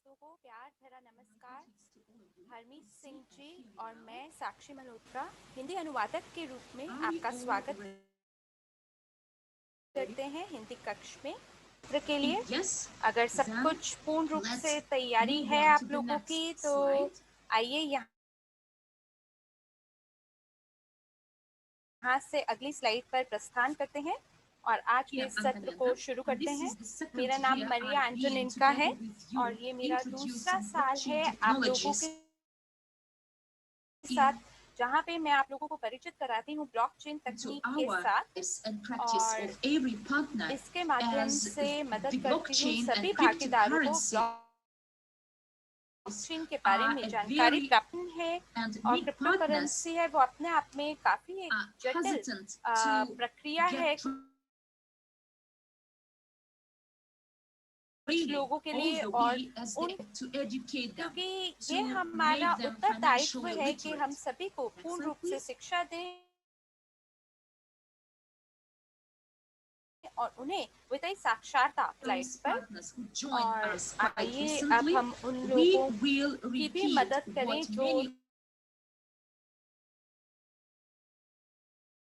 दोस्तों को प्यार भरा नमस्कार। हरमीत सिंह जी और मैं साक्षी मल्होत्रा हिंदी अनुवादक के रूप में आपका स्वागत करते हैं हिंदी कक्ष में के लिए। अगर सब कुछ पूर्ण रूप से तैयारी है आप लोगों की तो आइए यहाँ से अगली स्लाइड पर प्रस्थान करते हैं और आज के सत्र को शुरू करते हैं। मेरा नाम मरिया एंटोनिनका है और ये मेरा दूसरा साल है आप लोगों के साथ जहाँ पे मैं आप लोगों को परिचित कराती हूँ ब्लॉकचेन तकनीक के साथ और इसके माध्यम से मदद करती हूँ सभी भागीदारों को ब्लॉकचेन के बारे में जानकारी प्राप्त है। और क्रिप्टो करेंसी है वो अपने आप में काफी एक जटिल प्रक्रिया है लोगों के लिए और क्योंकि ये हमारा उत्तरदायित्व है कि हम सभी को पूर्ण रूप से शिक्षा दें और उन्हें वित्तीय साक्षरता स्लाइड पर। और आइए अब हम उन लोगों की भी मदद करें जो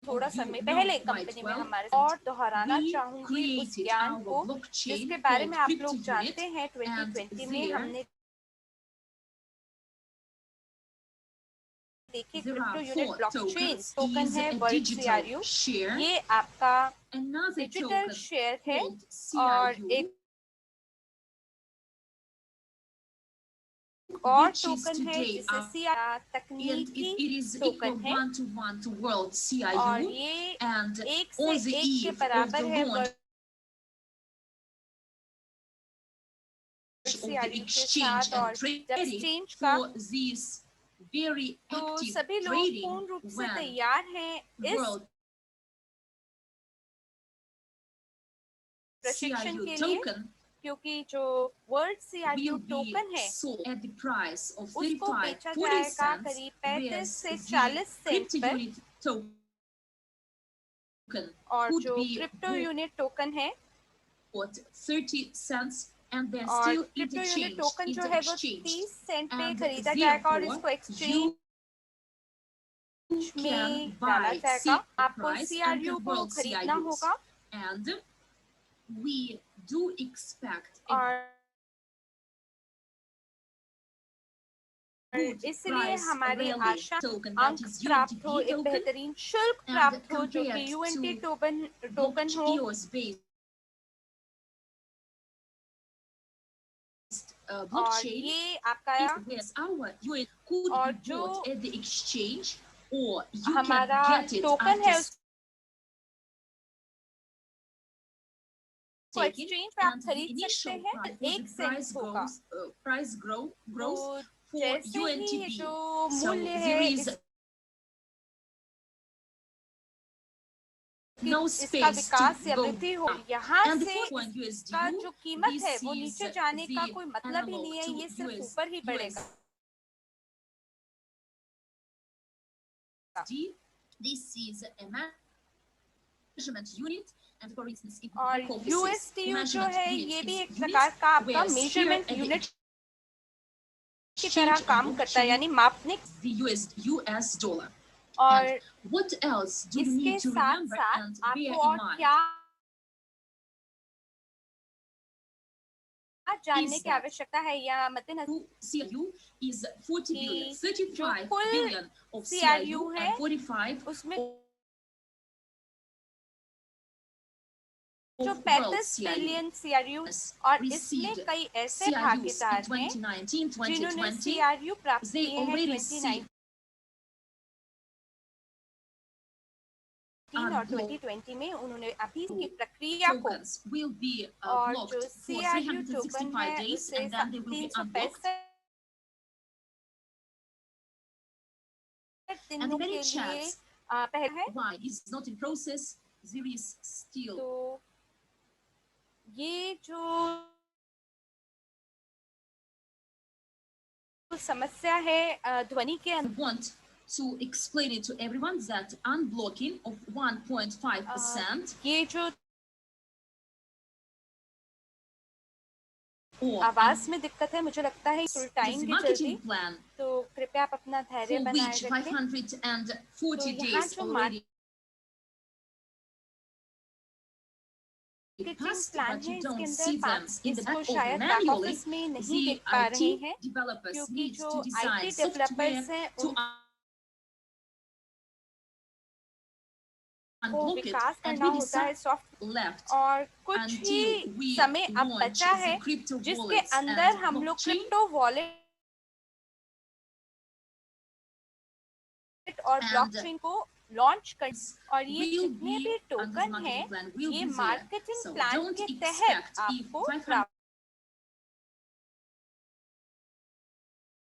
थोड़ा समय पहले कंपनी में हमारे और दोहराना चाहूंगी उस ज्ञान को जिसके बारे में आप लोग जानते हैं 2020 में हमने देखिए क्रिप्टो यूनिट ब्लॉकचेन टोकन है वर्ल्ड सीआरयू। ये आपका डिजिटल शेयर है और एक और टोकन है जिसे सीआर तकनीकी टोकन है और ये एक से एक के बराबर है वर्ल्ड सीआरयू के साथ। और जब एक्सचेंज का तो सभी लोग पूर्ण रूप से तैयार हैं इस प्रशिक्षण के लिए क्योंकि जो वर्ल्ड सीआरयू टोकन है उसको बेचा जाएगा करीब 35 से 40 सेंट पर और जो क्रिप्टो यूनिट टोकन है और क्रिप्टो यूनिट टोकन जो है वो 30 सेंट पे खरीदा जाएगा और इसको एक्सचेंज में डाला जाएगा। आपको सीआरयू को खरीदना होगा और इसलिए हमारी आशा अंक प्राप्त हो, एक बेहतरीन शुल्क प्राप्त हो जो कि यूएनटी टोकन हो और ये आपका और जो हमारा टोकन है उसको एक्सचेंज पे आप खरीद सकते हैं 1 सेंट होगा। तो जैसे ही ये जो मूल्य है इसका विकास या वृद्धि हो यहाँ से इसका जो कीमत है वो नीचे जाने का कोई मतलब ही नहीं है, ये सिर्फ ऊपर ही बढ़ेगा। और यूएसटीयू जो है ये भी एक प्रकार का आपका मेजरमेंट यूनिट की तरह काम करता है यानी मापने और इसके साथ साथ आपको और क्या जानने की आवश्यकता है या मद्देनजर जो कुल सीआरयू है उसमें जो 35 बिलियन सीआरयू और इसमें कई ऐसे भागीदार हैं जिन्होंने सीआरयू प्राप्त किए हैं 2019 और 2020 में उन्होंने अभी की प्रक्रिया को और जो सीआरयू टोकन है उसे 365 दिनों के लिए पहले है। तो ये जो समस्या है ध्वनि के to explain it to everyone that unblocking of 1.5% 1.5% ये जो आवाज में दिक्कत है, मुझे लगता है उल्टाएंगे जल्दी, तो कृपया आप अपना धैर्य बनाए रखें। तो यहाँ जो मार्केटिंग प्लान है, इसके अंदर इसको शायद बैक ऑफिस में नहीं देख पा रहे हैं, क्योंकि जो IT डेवलपर्स हैं को विकास करना होता है सॉफ्टवेयर, और कुछ ही समय अब बचा है जिसके अंदर हम लोग क्रिप्टो वॉलेट और ब्लॉकचेन को लॉन्च कर, और ये जितने भी टोकन हैं ये मार्केटिंग प्लान के तहत आपको प्राप्त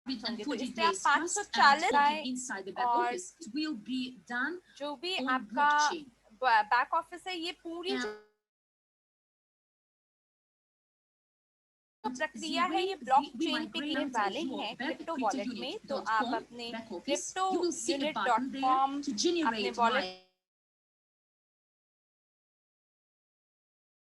होंगे। तो इससे आप 540 और जो भी आपका बैक ऑफिस है, ये पूरी प्रक्रिया है ये ब्लॉकचेन पे करने वाले हैं क्रिप्टो वॉलेट में। तो आप अपने cryptounit.com अपने वॉलेट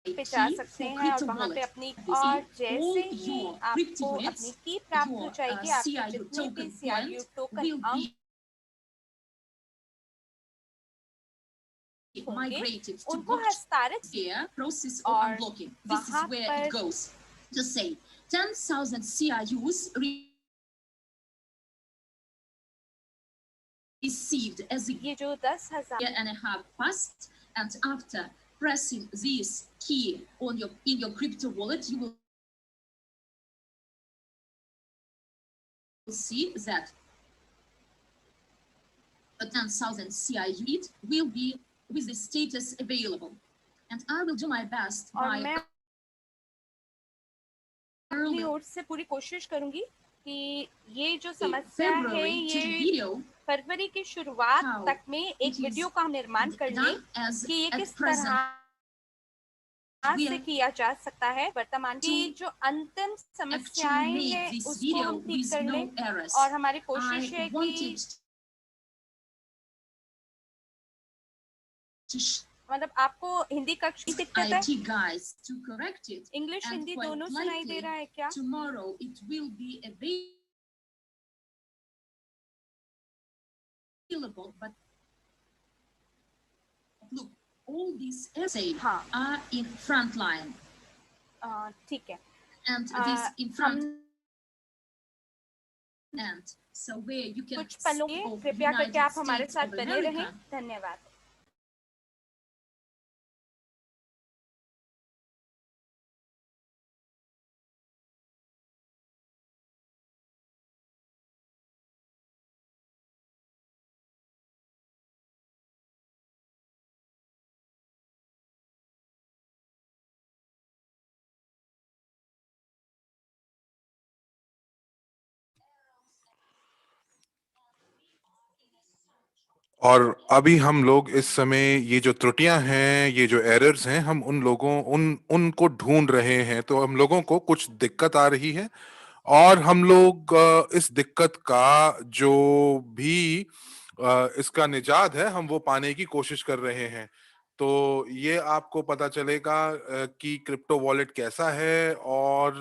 पे जा सकते हैं और वहाँ पे अपनी, और जैसे ही आपको अपनी की प्राप्त हो जाएगी, आपके जितने भी CRU टोकन अंक होंगे उनको हस्तांतरित, और वहाँ पर to say 10,000 CRUs received as a ये जो 10,000 year and a half passed, and after pressing this key on in your crypto wallet, you will see that the 10,000 CRU will be with the status available, and I will do my best by अपनी ओर से पूरी कोशिश करूंगी कि ये जो समस्या है ये फरवरी की शुरुआत तक में एक वीडियो का निर्माण कर लें कि ये किस तरह से किया जा सकता है। वर्तमान की जो अंतिम समस्याएं हैं उसको हम ठीक कर लें, और हमारी कोशिश है कि मतलब आपको हिंदी कक्ष की दिक्कत है, इंग्लिश हिंदी दोनों सुनाई दे रहा है क्या? Tomorrow it will be available, but look, all these essays are in front line. ठीक है, and this in front end, so where you can कुछ पलों कृपया करके आप हमारे साथ बने रहें। धन्यवाद। और अभी हम लोग इस समय ये जो त्रुटियां हैं, ये जो एरर्स हैं, हम उनको ढूंढ रहे हैं। तो हम लोगों को कुछ दिक्कत आ रही है, और हम लोग इस दिक्कत का जो भी इसका निजात है, हम वो पाने की कोशिश कर रहे हैं। तो ये आपको पता चलेगा कि क्रिप्टो वॉलेट कैसा है। और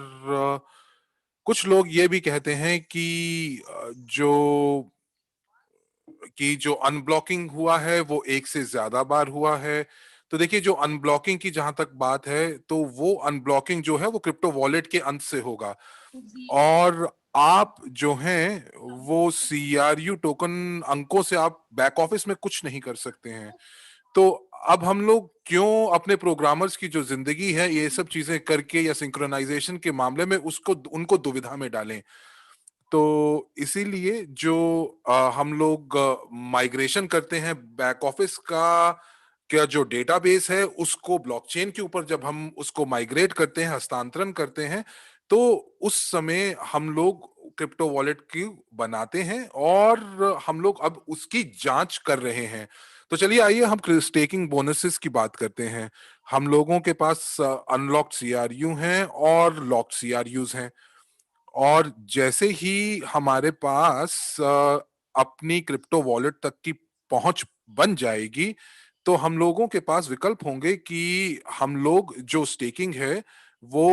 कुछ लोग ये भी कहते हैं कि जो अनब्लॉकिंग हुआ है वो एक से ज्यादा बार हुआ है। तो देखिए, जो अनब्लॉकिंग की जहां तक बात है, तो वो अनब्लॉकिंग जो है वो क्रिप्टो वॉलेट के अंत से होगा, और आप जो हैं वो CRU टोकन अंकों से आप बैक ऑफिस में कुछ नहीं कर सकते हैं। तो अब हम लोग क्यों अपने प्रोग्रामर्स की जो जिंदगी है ये सब चीजें करके या सिंक्रोनाइजेशन के मामले में उनको दुविधा में डालें। तो इसीलिए जो हम लोग माइग्रेशन करते हैं बैक ऑफिस का जो डेटाबेस है, उसको ब्लॉकचेन के ऊपर जब हम उसको माइग्रेट करते हैं, हस्तांतरण करते हैं, तो उस समय हम लोग क्रिप्टो वॉलेट की बनाते हैं, और हम लोग अब उसकी जांच कर रहे हैं। तो चलिए आइए हम स्टेकिंग बोनसेस की बात करते हैं। हम लोगों के पास अनलॉक्ड CRU हैं और लॉक्ड CRUs हैं, और जैसे ही हमारे पास अपनी क्रिप्टो वॉलेट तक की पहुंच बन जाएगी, तो हम लोगों के पास विकल्प होंगे कि हम लोग जो स्टेकिंग है वो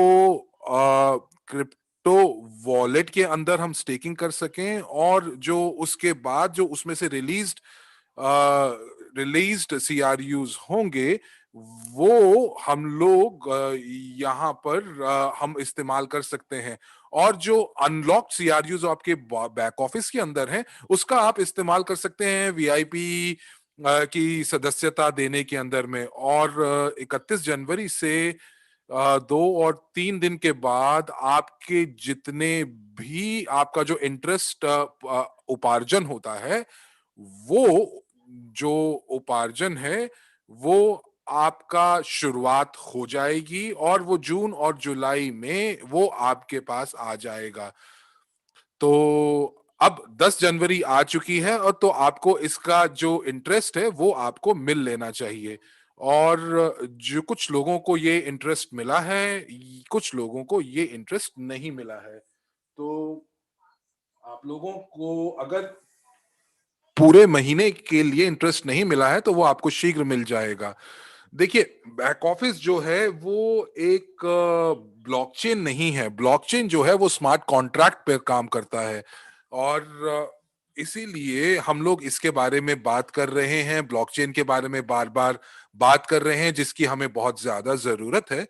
क्रिप्टो वॉलेट के अंदर हम स्टेकिंग कर सकें, और जो उसके बाद जो उसमें से रिलीज्ड सीआरयूज होंगे वो हम लोग यहाँ पर हम इस्तेमाल कर सकते हैं। और जो अनलॉक्ड सीआरयूज आपके बैक ऑफिस के अंदर हैं उसका आप इस्तेमाल कर सकते हैं वीआईपी की सदस्यता देने के अंदर में। और 31 जनवरी से 2 और 3 दिन के बाद आपके जितने भी आपका जो इंटरेस्ट उपार्जन होता है, वो जो उपार्जन है वो आपका शुरुआत हो जाएगी, और वो जून और जुलाई में वो आपके पास आ जाएगा। तो अब 10 जनवरी आ चुकी है, और तो आपको इसका जो इंटरेस्ट है वो आपको मिल लेना चाहिए। और जो कुछ लोगों को ये इंटरेस्ट मिला है, कुछ लोगों को ये इंटरेस्ट नहीं मिला है। तो आप लोगों को अगर पूरे महीने के लिए इंटरेस्ट नहीं मिला है तो वो आपको शीघ्र मिल जाएगा। देखिए, बैक ऑफिस जो है वो एक ब्लॉकचेन नहीं है। ब्लॉकचेन जो है वो स्मार्ट कॉन्ट्रैक्ट पे काम करता है, और इसीलिए हम लोग इसके बारे में बात कर रहे हैं, ब्लॉकचेन के बारे में बार बार बात कर रहे हैं, जिसकी हमें बहुत ज्यादा जरूरत है।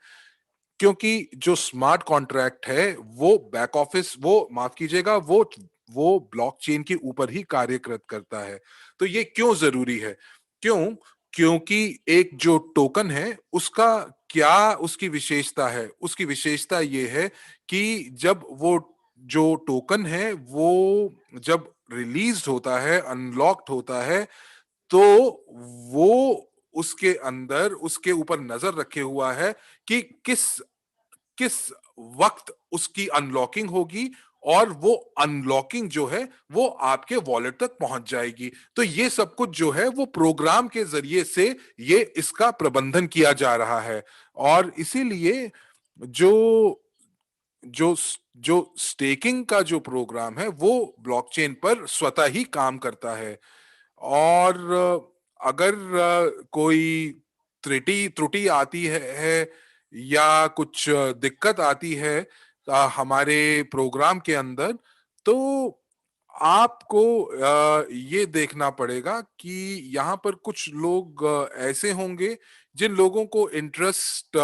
क्योंकि जो स्मार्ट कॉन्ट्रैक्ट है वो बैक ऑफिस, वो माफ कीजिएगा, वो ब्लॉकचेन के ऊपर ही कार्यरत करता है। तो ये क्यों जरूरी है? क्यों? क्योंकि एक जो टोकन है उसका क्या उसकी विशेषता है? उसकी विशेषता ये है कि जब वो जो टोकन है वो जब रिलीज होता है, अनलॉक्ड होता है, तो वो उसके अंदर उसके ऊपर नजर रखे हुआ है कि किस किस वक्त उसकी अनलॉकिंग होगी, और वो अनलॉकिंग जो है वो आपके वॉलेट तक पहुंच जाएगी। तो ये सब कुछ जो है वो प्रोग्राम के जरिए से ये इसका प्रबंधन किया जा रहा है। और इसीलिए जो जो जो स्टेकिंग का जो प्रोग्राम है वो ब्लॉकचेन पर स्वतः ही काम करता है। और अगर कोई त्रुटि आती है या कुछ दिक्कत आती है हमारे प्रोग्राम के अंदर, तो आपको ये देखना पड़ेगा कि यहाँ पर कुछ लोग ऐसे होंगे जिन लोगों को इंटरेस्ट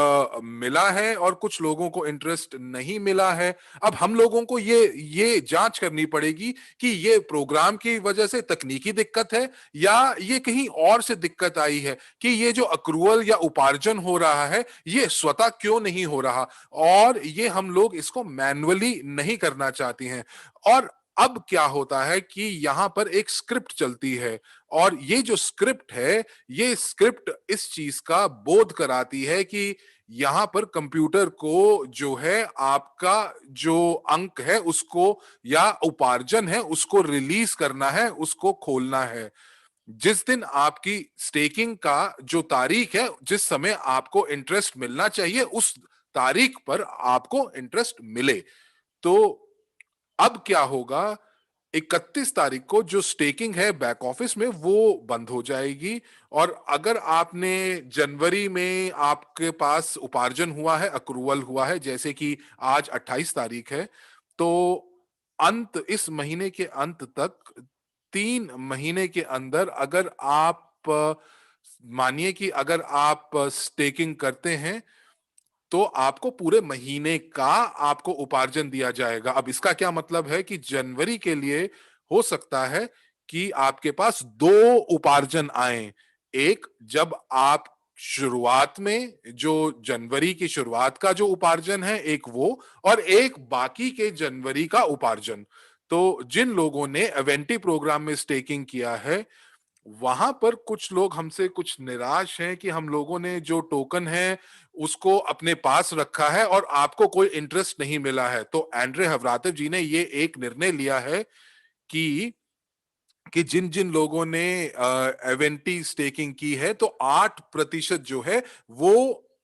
मिला है और कुछ लोगों को इंटरेस्ट नहीं मिला है। अब हम लोगों को ये जांच करनी पड़ेगी कि ये प्रोग्राम की वजह से तकनीकी दिक्कत है या ये कहीं और से दिक्कत आई है, कि ये जो अक्रूवल या उपार्जन हो रहा है ये स्वतः क्यों नहीं हो रहा, और ये हम लोग इसको मैन्युअली नहीं करना चाहते हैं। और अब क्या होता है कि यहां पर एक स्क्रिप्ट चलती है, और ये जो स्क्रिप्ट है ये स्क्रिप्ट इस चीज का बोध कराती है कि यहां पर कंप्यूटर को जो है आपका जो अंक है उसको या उपार्जन है उसको रिलीज करना है, उसको खोलना है। जिस दिन आपकी स्टेकिंग का जो तारीख है, जिस समय आपको इंटरेस्ट मिलना चाहिए, उस तारीख पर आपको इंटरेस्ट मिले। तो अब क्या होगा, 31 तारीख को जो स्टेकिंग है बैक ऑफिस में वो बंद हो जाएगी। और अगर आपने जनवरी में आपके पास उपार्जन हुआ है, अक्रूवल हुआ है, जैसे कि आज 28 तारीख है, तो इस महीने के अंत तक 3 महीने के अंदर अगर आप मानिए कि अगर आप स्टेकिंग करते हैं तो आपको पूरे महीने का आपको उपार्जन दिया जाएगा। अब इसका क्या मतलब है कि जनवरी के लिए हो सकता है कि आपके पास 2 उपार्जन आए। एक, जब आप शुरुआत में जो जनवरी की शुरुआत का जो उपार्जन है एक वो, और एक बाकी के जनवरी का उपार्जन। तो जिन लोगों ने एवेंटी प्रोग्राम में स्टेकिंग किया है वहां पर कुछ लोग हमसे कुछ निराश हैं कि हम लोगों ने जो टोकन है उसको अपने पास रखा है और आपको कोई इंटरेस्ट नहीं मिला है। तो एंड्रे हवरातेव जी ने ये एक निर्णय लिया है कि जिन जिन लोगों ने एवेंटी स्टेकिंग की है तो 8% जो है वो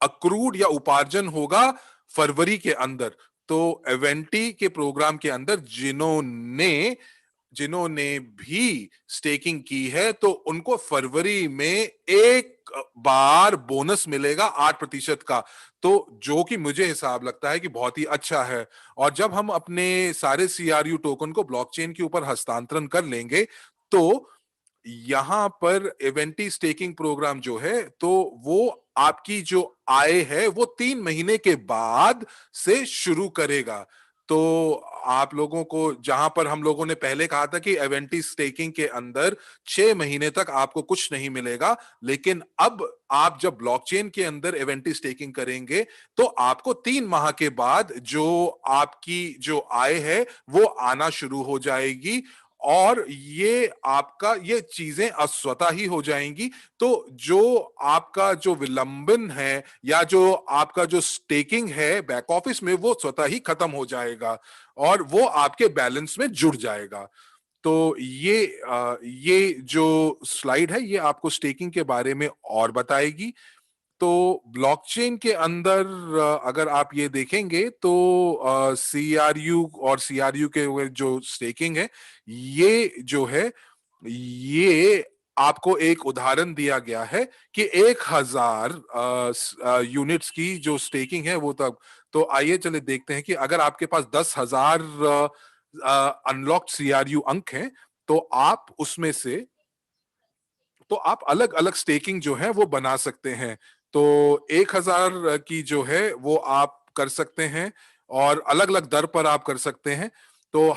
अक्रूड या उपार्जन होगा फरवरी के अंदर। तो एवेंटी के प्रोग्राम के अंदर जिन्होंने भी स्टेकिंग की है तो उनको फरवरी में एक बार बोनस मिलेगा 8% का, तो जो कि मुझे हिसाब लगता है कि बहुत ही अच्छा है। और जब हम अपने सारे CRU टोकन को ब्लॉकचेन के ऊपर हस्तांतरण कर लेंगे, तो यहां पर इवेंटी स्टेकिंग प्रोग्राम जो है, तो वो आपकी जो आय है वो 3 महीने के बाद से शुरू करेगा। तो आप लोगों को, जहां पर हम लोगों ने पहले कहा था कि इवेंटी स्टेकिंग के अंदर 6 महीने तक आपको कुछ नहीं मिलेगा, लेकिन अब आप जब ब्लॉकचेन के अंदर इवेंटी स्टेकिंग करेंगे तो आपको 3 माह के बाद जो आपकी जो आय है वो आना शुरू हो जाएगी, और ये आपका ये चीजें अस्वतः ही हो जाएंगी। तो जो आपका जो विलंबन है या जो आपका जो स्टेकिंग है बैक ऑफिस में, वो स्वतः ही खत्म हो जाएगा और वो आपके बैलेंस में जुड़ जाएगा। तो ये जो स्लाइड है ये आपको स्टेकिंग के बारे में और बताएगी। तो ब्लॉकचेन के अंदर अगर आप ये देखेंगे तो CRU और CRU के जो स्टेकिंग है, ये जो है, ये आपको एक उदाहरण दिया गया है कि 1000 यूनिट्स की जो स्टेकिंग है वो तब। तो आइए चले देखते हैं कि अगर आपके पास 10,000 अनलॉक्ड CRU अंक हैं, तो आप उसमें से, तो आप अलग अलग स्टेकिंग जो है वो बना सकते हैं। तो 1000 की जो है वो आप कर सकते हैं और अलग अलग दर पर आप कर सकते हैं। तो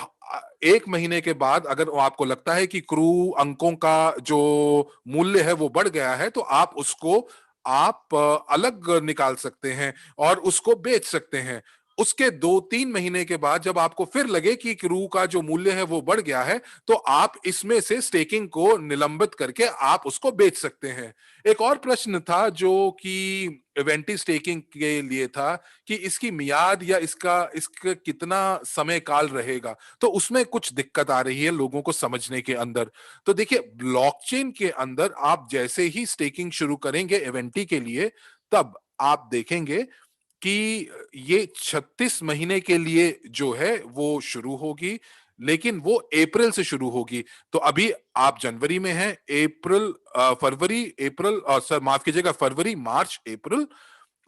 1 महीने के बाद अगर आपको लगता है कि क्रू अंकों का जो मूल्य है वो बढ़ गया है, तो आप उसको आप अलग निकाल सकते हैं और उसको बेच सकते हैं। उसके 2-3 महीने के बाद जब आपको फिर लगे कि क्रू का जो मूल्य है वो बढ़ गया है, तो आप इसमें से स्टेकिंग को निलंबित करके आप उसको बेच सकते हैं। एक और प्रश्न था जो कि इवेंटी स्टेकिंग के लिए था कि इसकी मियाद या इसका कितना समय काल रहेगा, तो उसमें कुछ दिक्कत आ रही है लोगों को समझने के अंदर। तो देखिए, ब्लॉकचेन के अंदर आप जैसे ही स्टेकिंग शुरू करेंगे इवेंटी के लिए, तब आप देखेंगे कि ये 36 महीने के लिए जो है वो शुरू होगी, लेकिन वो अप्रैल से शुरू होगी। तो अभी आप जनवरी में हैं, फरवरी, मार्च, अप्रैल,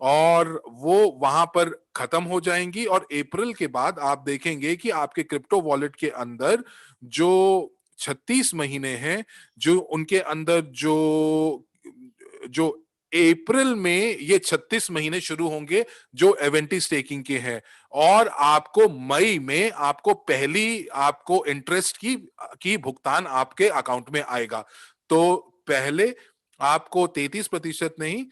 और वो वहां पर खत्म हो जाएंगी। और अप्रैल के बाद आप देखेंगे कि आपके क्रिप्टो वॉलेट के अंदर जो 36 महीने हैं, जो उनके अंदर जो जो अप्रैल में ये 36 महीने शुरू होंगे जो इवेंटी स्टेकिंग के हैं, और आपको मई में आपको पहली आपको इंटरेस्ट की भुगतान आपके अकाउंट में आएगा। तो पहले आपको 33% नहीं,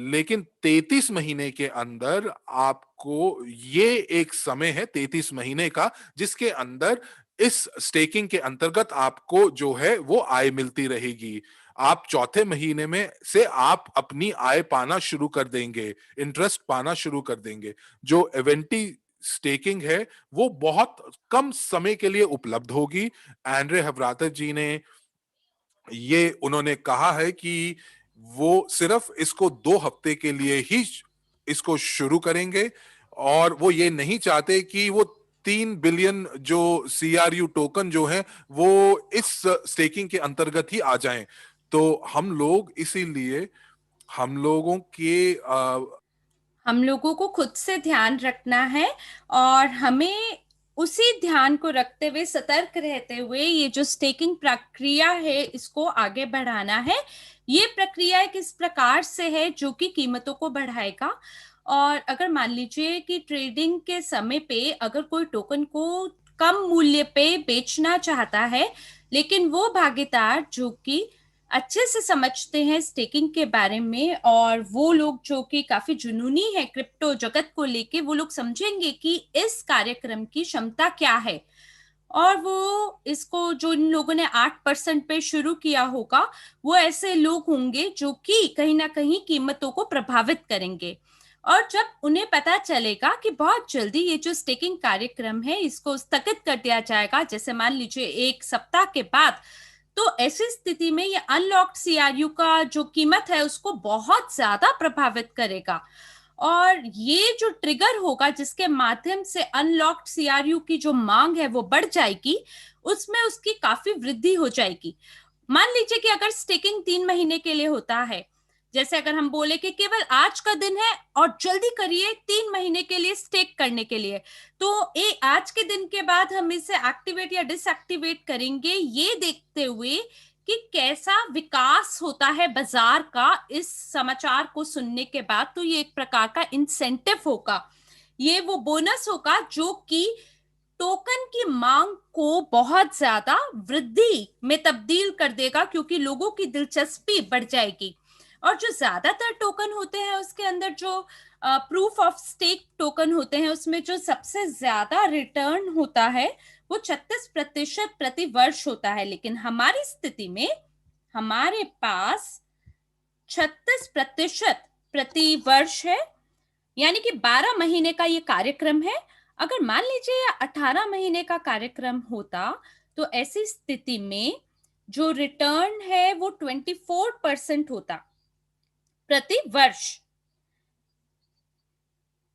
लेकिन 33 महीने के अंदर आपको, ये एक समय है 33 महीने का, जिसके अंदर इस स्टेकिंग के अंतर्गत आपको जो है वो आय मिलती रहेगी। आप चौथे महीने में से आप अपनी आय पाना शुरू कर देंगे, इंटरेस्ट पाना शुरू कर देंगे। जो इवेंटी स्टेकिंग है वो बहुत कम समय के लिए उपलब्ध होगी। एंड्रे हवरातर जी ने ये उन्होंने कहा है कि वो सिर्फ इसको 2 हफ्ते के लिए ही इसको शुरू करेंगे, और वो ये नहीं चाहते कि वो 3 बिलियन जो CRU टोकन जो है वो इस स्टेकिंग के अंतर्गत ही आ जाएं। तो हम लोग इसीलिए हम लोगों के हम लोगों को खुद से ध्यान रखना है, और हमें उसी ध्यान को रखते हुए, सतर्क रहते हुए, ये जो स्टेकिंग प्रक्रिया है इसको आगे बढ़ाना है। ये प्रक्रिया किस प्रकार से है जो कि कीमतों को बढ़ाएगा। और अगर मान लीजिए कि ट्रेडिंग के समय पे अगर कोई टोकन को कम मूल्य पे बेचना चाहता है, लेकिन वो भागीदार जो कि अच्छे से समझते हैं स्टेकिंग के बारे में, और वो लोग जो कि काफी जुनूनी है क्रिप्टो जगत को लेके, वो लोग समझेंगे कि इस कार्यक्रम की क्षमता क्या है, और वो इसको, जो इन लोगों ने 8% पे शुरू किया होगा, वो ऐसे लोग होंगे जो कि कहीं ना कहीं कीमतों को प्रभावित करेंगे। और जब उन्हें पता चलेगा कि बहुत जल्दी ये जो स्टेकिंग कार्यक्रम है इसको स्थगित कर दिया जाएगा, जैसे मान लीजिए 1 सप्ताह के बाद, तो ऐसी स्थिति में ये अनलॉक्ड CRU का जो कीमत है उसको बहुत ज्यादा प्रभावित करेगा। और ये जो ट्रिगर होगा जिसके माध्यम से अनलॉक्ड CRU की जो मांग है वो बढ़ जाएगी, उसमें उसकी काफी वृद्धि हो जाएगी। मान लीजिए कि अगर स्टेकिंग 3 महीने के लिए होता है, जैसे अगर हम बोले कि केवल आज का दिन है और जल्दी करिए 3 महीने के लिए स्टेक करने के लिए, तो आज के दिन के बाद हम इसे एक्टिवेट या डिसएक्टिवेट करेंगे ये देखते हुए कि कैसा विकास होता है बाजार का इस समाचार को सुनने के बाद। तो ये एक प्रकार का इंसेंटिव होगा, ये वो बोनस होगा जो कि टोकन की मांग को बहुत ज्यादा वृद्धि में तब्दील कर देगा, क्योंकि लोगों की दिलचस्पी बढ़ जाएगी। और जो ज्यादातर टोकन होते हैं उसके अंदर जो प्रूफ ऑफ स्टेक टोकन होते हैं उसमें जो सबसे ज्यादा रिटर्न होता है वो 36% प्रति वर्ष होता है। लेकिन हमारी स्थिति में हमारे पास 36% प्रति वर्ष है, यानी कि 12 महीने का ये कार्यक्रम है। अगर मान लीजिए 18 महीने का कार्यक्रम होता तो ऐसी स्थिति में जो रिटर्न है वो 24% होता प्रति वर्ष।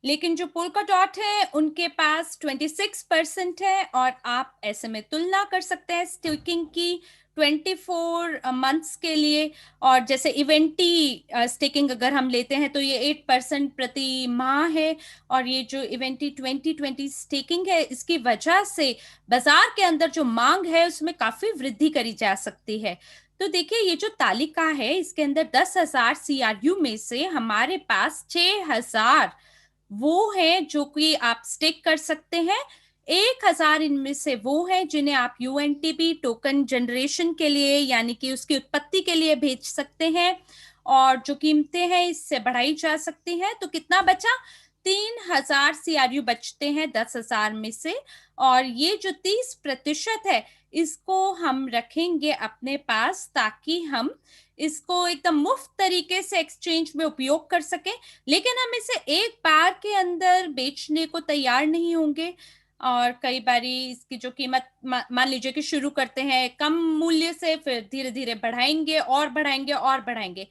लेकिन जो पोल्का डॉट है उनके पास 26% है, और आप ऐसे में तुलना कर सकते हैं स्टेकिंग की 24 मंथ्स के लिए। और जैसे इवेंटी स्टेकिंग अगर हम लेते हैं तो ये 8% प्रति माह है, और ये जो इवेंटी 2020 स्टेकिंग है इसकी वजह से बाजार के अंदर जो मांग है उसमें काफी वृद्धि करी जा सकती है। तो देखिए ये जो तालिका है इसके अंदर 10,000 CRU में से हमारे पास 6,000 वो है जो कि आप स्टेक कर सकते हैं। 1,000 इनमें से वो है जिन्हें आप UNTP टोकन जनरेशन के लिए यानी कि उसकी उत्पत्ति के लिए भेज सकते हैं, और जो कीमतें हैं इससे बढ़ाई जा सकती हैं। तो कितना बचा? 3,000 CRU बचते हैं 10,000 में से, और ये जो 30% है इसको हम रखेंगे अपने पास ताकि हम इसको एकदम मुफ्त तरीके से एक्सचेंज में उपयोग कर सकें। लेकिन हम इसे एक बार के अंदर बेचने को तैयार नहीं होंगे, और कई बारी इसकी जो कीमत मान लीजिए कि शुरू करते हैं कम मूल्य से, फिर धीरे धीरे बढ़ाएंगे और बढ़ाएंगे और बढ़ाएंगे,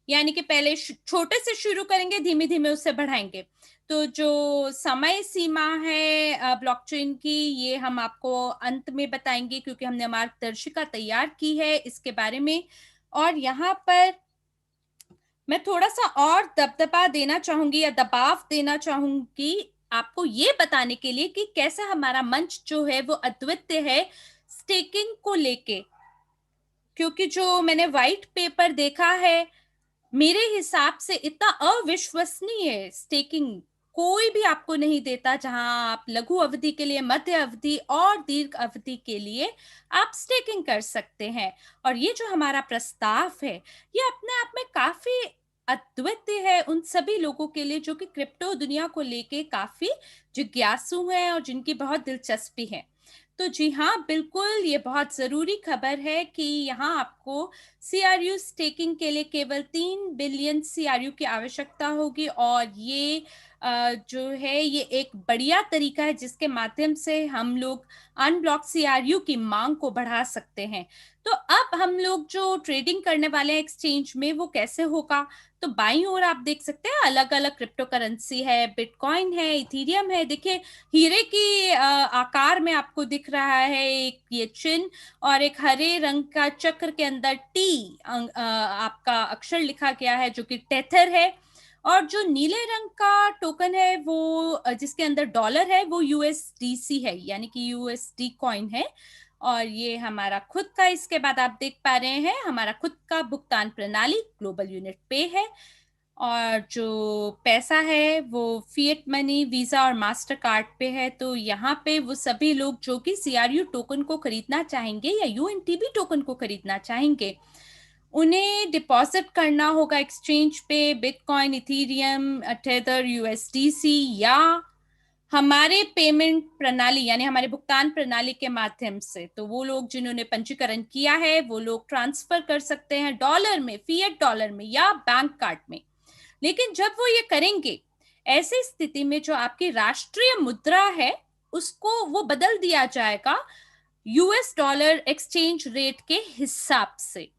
यानी कि पहले छोटे से शुरू करेंगे, धीमे धीमे उससे बढ़ाएंगे। तो जो समय सीमा है ब्लॉकचेन की ये हम आपको अंत में बताएंगे, क्योंकि हमने मार्गदर्शिका तैयार की है इसके बारे में। और यहाँ पर मैं थोड़ा सा और दबदबा देना चाहूंगी या दबाव देना चाहूंगी आपको ये बताने के लिए कि कैसे हमारा मंच जो है वो अद्वितीय है स्टेकिंग को लेके। क्योंकि जो मैंने व्हाइट पेपर देखा है मेरे हिसाब से इतना अविश्वसनीय स्टेकिंग कोई भी आपको नहीं देता, जहां आप लघु अवधि के लिए, मध्य अवधि और दीर्घ अवधि के लिए आप स्टेकिंग कर सकते हैं। और ये जो हमारा प्रस्ताव है ये अपने आप में काफी अद्वितीय है उन सभी लोगों के लिए जो कि क्रिप्टो दुनिया को लेके काफी जिज्ञासु हैं और जिनकी बहुत दिलचस्पी है। तो जी हाँ, बिल्कुल ये बहुत जरूरी खबर है कि यहाँ आपको CRU स्टेकिंग के लिए केवल 3 बिलियन CRU की आवश्यकता होगी, और ये जो है ये एक बढ़िया तरीका है जिसके माध्यम से हम लोग अनब्लॉक CRU की मांग को बढ़ा सकते हैं। तो अब हम लोग जो ट्रेडिंग करने वाले हैं एक्सचेंज में वो कैसे होगा? तो बाईं ओर आप देख सकते हैं अलग अलग क्रिप्टो करेंसी है, बिटकॉइन है, इथेरियम है। देखिए हीरे की आकार में आपको दिख रहा है एक ये चिन्ह, और एक हरे रंग का चक्र के अंदर T आपका अक्षर लिखा गया है जो कि टेथर है। और जो नीले रंग का टोकन है वो जिसके अंदर डॉलर है वो USDC है, यानी कि USD कॉइन है। और ये हमारा खुद का, इसके बाद आप देख पा रहे हैं हमारा खुद का भुगतान प्रणाली ग्लोबल यूनिट पे है। और जो पैसा है वो फिएट मनी, वीजा और मास्टर कार्ड पे है। तो यहाँ पे वो सभी लोग जो कि CRU टोकन को खरीदना चाहेंगे या UNTP टोकन को खरीदना चाहेंगे उन्हें डिपॉजिट करना होगा एक्सचेंज पे बिटकॉइन, इथेरियम, टेथर, USDC या हमारे पेमेंट प्रणाली यानी हमारे भुगतान प्रणाली के माध्यम से। तो वो लोग जिन्होंने पंजीकरण किया है वो लोग ट्रांसफर कर सकते हैं डॉलर में, फिएट डॉलर में या बैंक कार्ड में। लेकिन जब वो ये करेंगे ऐसी स्थिति में जो आपकी राष्ट्रीय मुद्रा है उसको वो बदल दिया जाएगा US डॉलर एक्सचेंज रेट के हिसाब से।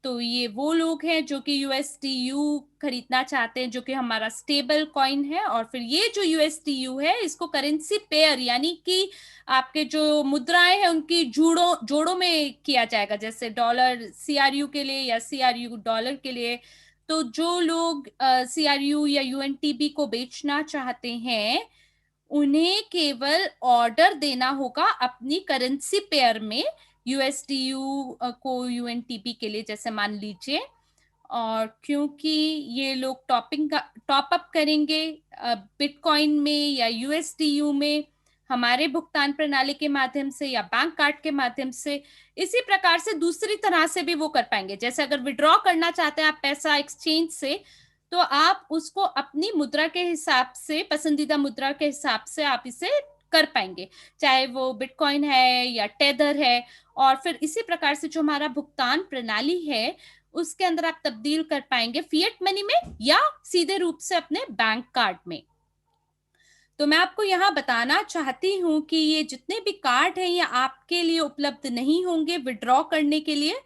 तो ये वो लोग हैं जो कि USDU खरीदना चाहते हैं जो कि हमारा स्टेबल कॉइन है। और फिर ये जो USDU है इसको करेंसी पेयर यानी कि आपके जो मुद्राएं हैं उनकी जोड़ों में किया जाएगा, जैसे डॉलर CRU के लिए या CRU डॉलर के लिए तो जो लोग CRU या UNTB को बेचना चाहते हैं, उन्हें केवल ऑर्डर देना होगा अपनी करेंसी पेयर में, USDU को UNTB के लिए जैसे मान लीजिए। और क्योंकि ये लोग टॉप अप करेंगे बिटकॉइन में या USDU में हमारे भुगतान प्रणाली के माध्यम से या बैंक कार्ड के माध्यम से, इसी प्रकार से दूसरी तरह से भी वो कर पाएंगे। जैसे अगर विड्रॉ करना चाहते हैं आप पैसा एक्सचेंज से, तो आप उसको अपनी मुद्रा के हिसाब से, पसंदीदा मुद्रा के हिसाब से आप इसे कर पाएंगे, चाहे वो बिटकॉइन है या टेदर है। और फिर इसी प्रकार से जो हमारा भुगतान प्रणाली है उसके अंदर आप तब्दील कर पाएंगे फिएट मनी में या सीधे रूप से अपने बैंक कार्ड में। तो मैं आपको यहाँ बताना चाहती हूँ कि ये जितने भी कार्ड हैं ये आपके लिए उपलब्ध नहीं होंगे विड्रॉ करने के लिए।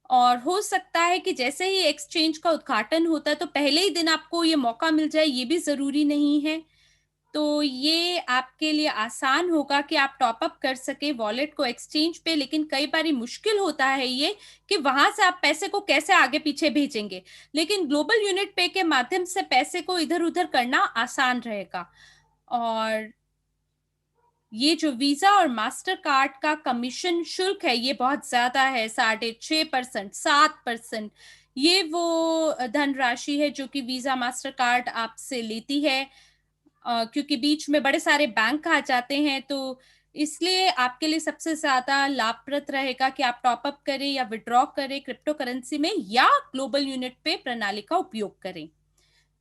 और हो सकता है कि जैसे ही एक्सचेंज का उद्घाटन होता है तो पहले ही दिन आपको ये मौका मिल जाए, ये भी जरूरी नहीं है। तो ये आपके लिए आसान होगा कि आप टॉप अप कर सके वॉलेट को एक्सचेंज पे, लेकिन कई बार मुश्किल होता है ये कि वहां से आप पैसे को कैसे आगे पीछे भेजेंगे। लेकिन ग्लोबल यूनिट पे के माध्यम से पैसे को इधर उधर करना आसान रहेगा। और ये जो वीजा और मास्टर कार्ड का कमीशन शुल्क है ये बहुत ज्यादा है, 6.5%, 7%। ये वो धनराशि है जो कि वीजा मास्टर कार्ड आपसे लेती है, क्योंकि बीच में बड़े सारे बैंक आ जाते हैं। तो इसलिए आपके लिए सबसे ज्यादा लाभप्रद रहेगा कि आप टॉप अप करें या विड्रॉ करें क्रिप्टो करेंसी में या ग्लोबल यूनिट पे प्रणाली का उपयोग करें।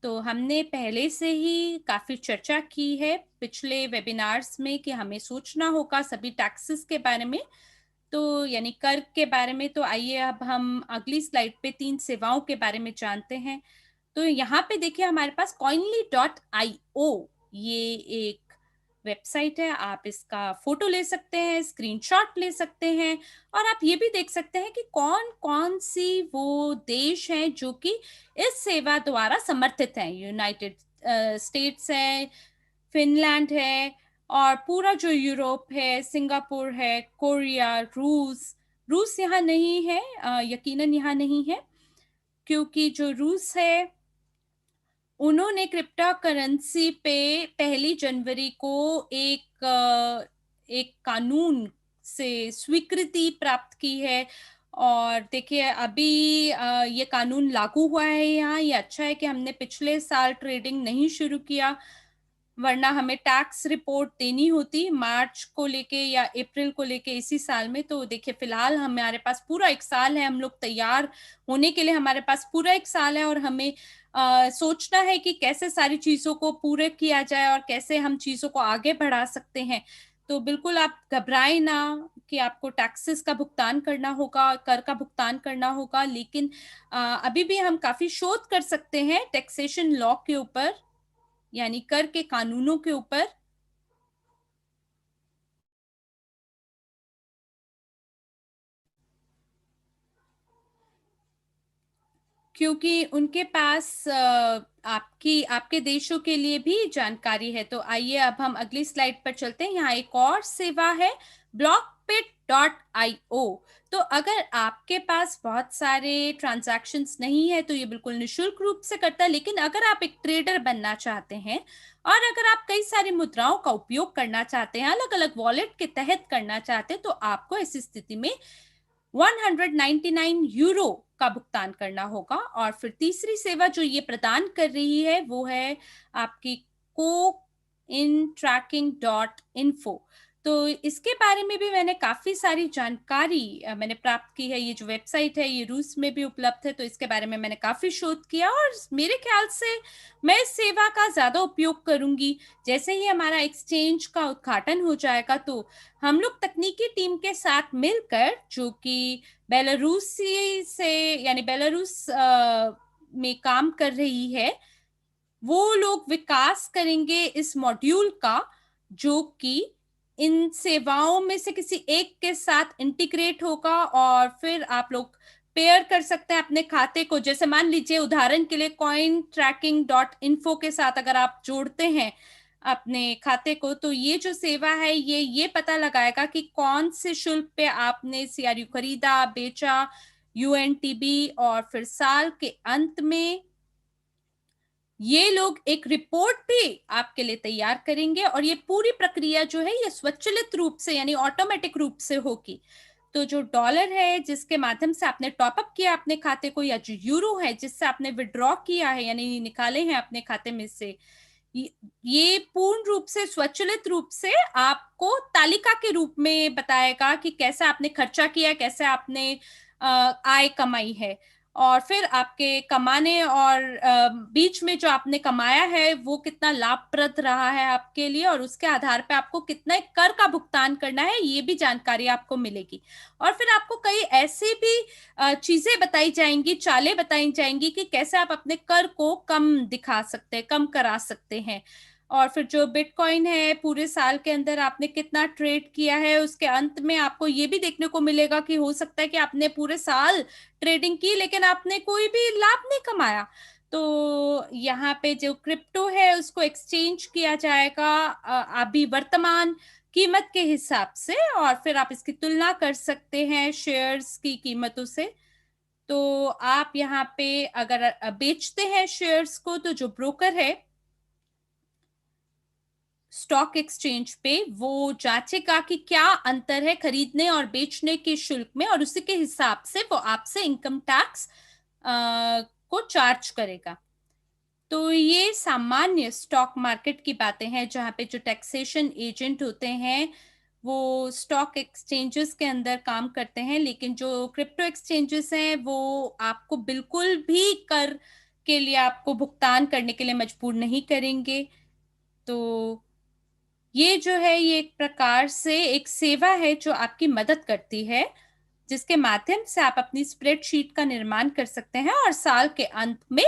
तो हमने पहले से ही काफी चर्चा की है पिछले वेबिनार्स में कि हमें सोचना होगा सभी टैक्सेस के बारे में, तो यानी कर के बारे में। तो आइए अब हम अगली स्लाइड पे 3 सेवाओं के बारे में जानते हैं। तो यहाँ पे देखिए हमारे पास coinly.io ये एक वेबसाइट है। आप इसका फोटो ले सकते हैं, स्क्रीनशॉट ले सकते हैं, और आप ये भी देख सकते हैं कि कौन कौन सी वो देश हैं जो कि इस सेवा द्वारा समर्थित हैं। यूनाइटेड स्टेट्स है, फिनलैंड है, और पूरा जो यूरोप है, सिंगापुर है, कोरिया, रूस यहाँ नहीं है, यकीनन यहाँ नहीं है, क्योंकि जो रूस है उन्होंने क्रिप्टो करेंसी पे 1 जनवरी को एक कानून से स्वीकृति प्राप्त की है। और देखिए अभी ये कानून लागू हुआ है यहाँ। ये अच्छा है कि हमने पिछले साल ट्रेडिंग नहीं शुरू किया, वरना हमें टैक्स रिपोर्ट देनी होती मार्च को लेके या अप्रैल को लेके इसी साल में। तो देखिए फिलहाल हमारे पास पूरा 1 साल है, हम लोग तैयार होने के लिए हमारे पास पूरा 1 साल है, और हमें सोचना है कि कैसे सारी चीजों को पूरे किया जाए और कैसे हम चीजों को आगे बढ़ा सकते हैं। तो बिल्कुल आप घबराएं ना कि आपको टैक्सेस का भुगतान करना होगा, कर का भुगतान करना होगा, लेकिन अभी भी हम काफी शोध कर सकते हैं टैक्सेशन लॉ के ऊपर, यानी कर के कानूनों के ऊपर। क्योंकि उनके पास आपके देशों के लिए भी जानकारी है। तो आइए अब हम अगली स्लाइड पर चलते हैं। यहाँ एक और सेवा है blockbit.io। तो अगर आपके पास बहुत सारे ट्रांजैक्शंस नहीं है तो ये बिल्कुल निशुल्क रूप से करता है, लेकिन अगर आप एक ट्रेडर बनना चाहते हैं और अगर आप कई सारी मुद्राओं का उपयोग करना चाहते हैं, अलग अलग वॉलेट के तहत करना चाहते हैं, तो आपको ऐसी स्थिति में 199 यूरो का भुगतान करना होगा। और फिर तीसरी सेवा जो ये प्रदान कर रही है वो है आपकी cointracking.info। तो इसके बारे में भी मैंने काफी सारी जानकारी मैंने प्राप्त की है। ये जो वेबसाइट है ये रूस में भी उपलब्ध है, तो इसके बारे में मैंने काफी शोध किया और मेरे ख्याल से मैं इस सेवा का ज्यादा उपयोग करूंगी। जैसे ही हमारा एक्सचेंज का उद्घाटन हो जाएगा तो हम लोग तकनीकी टीम के साथ मिलकर, जो कि बेलारूसी से यानी बेलारूस में काम कर रही है, वो लोग विकास करेंगे इस मॉड्यूल का जो कि इन सेवाओं में से किसी एक के साथ इंटीग्रेट होगा। और फिर आप लोग पेयर कर सकते हैं अपने खाते को। जैसे मान लीजिए उदाहरण के लिए cointracking.info के साथ अगर आप जोड़ते हैं अपने खाते को, तो ये जो सेवा है ये पता लगाएगा कि कौन से शुल्क पे आपने CRU खरीदा, बेचा यूएनटीबी, और फिर साल के अंत में ये लोग एक रिपोर्ट भी आपके लिए तैयार करेंगे, और ये पूरी प्रक्रिया जो है ये स्वचालित रूप से यानी ऑटोमेटिक रूप से होगी। तो जो डॉलर है जिसके माध्यम से आपने टॉपअप किया अपने खाते को, या जो यूरो है जिससे आपने विड्रॉ किया है यानी निकाले हैं अपने खाते में से, ये पूर्ण रूप से स्वचालित रूप से आपको तालिका के रूप में बताएगा कि कैसे आपने खर्चा किया, कैसे आपने आय कमाई है, और फिर आपके कमाने और बीच में जो आपने कमाया है वो कितना लाभप्रद रहा है आपके लिए, और उसके आधार पे आपको कितने कर का भुगतान करना है ये भी जानकारी आपको मिलेगी। और फिर आपको कई ऐसी भी चीजें बताई जाएंगी, चालें बताई जाएंगी कि कैसे आप अपने कर को कम दिखा सकते हैं, कम करा सकते हैं। और फिर जो बिटकॉइन है, पूरे साल के अंदर आपने कितना ट्रेड किया है, उसके अंत में आपको ये भी देखने को मिलेगा कि हो सकता है कि आपने पूरे साल ट्रेडिंग की लेकिन आपने कोई भी लाभ नहीं कमाया। तो यहाँ पे जो क्रिप्टो है उसको एक्सचेंज किया जाएगा अभी वर्तमान कीमत के हिसाब से, और फिर आप इसकी तुलना कर सकते हैं शेयर्स की कीमतों से। तो आप यहाँ पे अगर बेचते हैं शेयर्स को, तो जो ब्रोकर है स्टॉक एक्सचेंज पे वो जांचेगा कि क्या अंतर है खरीदने और बेचने के शुल्क में, और उसी के हिसाब से वो आपसे इनकम टैक्स को चार्ज करेगा। तो ये सामान्य स्टॉक मार्केट की बातें हैं जहां पे जो टैक्सेशन एजेंट होते हैं वो स्टॉक एक्सचेंजेस के अंदर काम करते हैं, लेकिन जो क्रिप्टो एक्सचेंजेस हैं वो आपको बिल्कुल भी कर के लिए आपको भुगतान करने के लिए मजबूर नहीं करेंगे। तो ये जो है ये एक प्रकार से एक सेवा है जो आपकी मदद करती है, जिसके माध्यम से आप अपनी स्प्रेडशीट का निर्माण कर सकते हैं, और साल के अंत में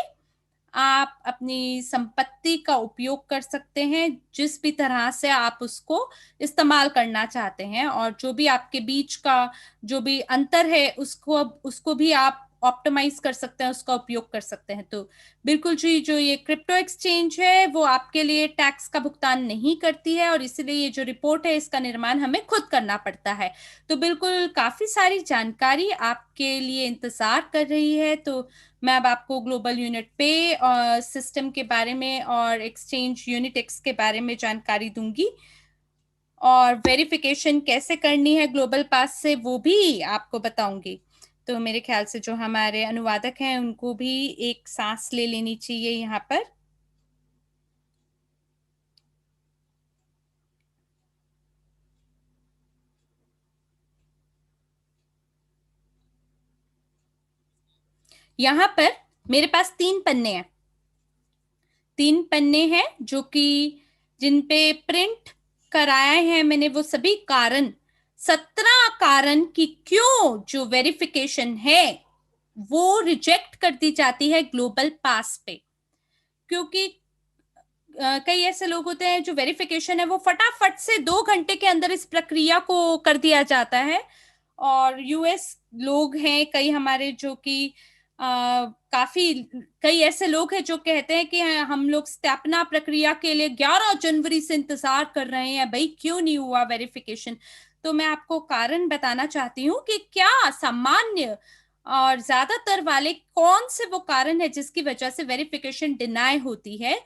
आप अपनी संपत्ति का उपयोग कर सकते हैं जिस भी तरह से आप उसको इस्तेमाल करना चाहते हैं, और जो भी आपके बीच का जो भी अंतर है उसको उसको भी आप ऑप्टिमाइज कर सकते हैं, उसका उपयोग कर सकते हैं। तो बिल्कुल जी, जो ये क्रिप्टो एक्सचेंज है वो आपके लिए टैक्स का भुगतान नहीं करती है, और इसलिए ये जो रिपोर्ट है इसका निर्माण हमें खुद करना पड़ता है। तो बिल्कुल काफी सारी जानकारी आपके लिए इंतजार कर रही है। तो मैं अब आपको ग्लोबल यूनिट पे और सिस्टम के बारे में और एक्सचेंज यूनिटेक्स के बारे में जानकारी दूंगी, और वेरिफिकेशन कैसे करनी है ग्लोबल पास से वो भी आपको बताऊंगी। तो मेरे ख्याल से जो हमारे अनुवादक हैं उनको भी एक सांस ले लेनी चाहिए यहाँ पर। यहाँ पर मेरे पास 3 पन्ने हैं, 3 पन्ने हैं जो कि जिन पे प्रिंट कराए हैं मैंने वो सभी कारण, 17 कारण कि क्यों जो वेरिफिकेशन है वो रिजेक्ट कर दी जाती है ग्लोबल पास पे। क्योंकि कई ऐसे लोग होते हैं जो वेरिफिकेशन है वो फटाफट से 2 घंटे के अंदर इस प्रक्रिया को कर दिया जाता है, और यूएस लोग हैं कई हमारे जो कि काफी कई ऐसे लोग हैं जो कहते हैं कि हम लोग स्थापना प्रक्रिया के लिए 11 जनवरी से इंतजार कर रहे हैं, भाई क्यों नहीं हुआ वेरिफिकेशन। तो मैं आपको कारण बताना चाहती हूँ कि क्या सामान्य और ज्यादातर वाले कौन से वो कारण है जिसकी वजह से वेरिफिकेशन डिनाई होती है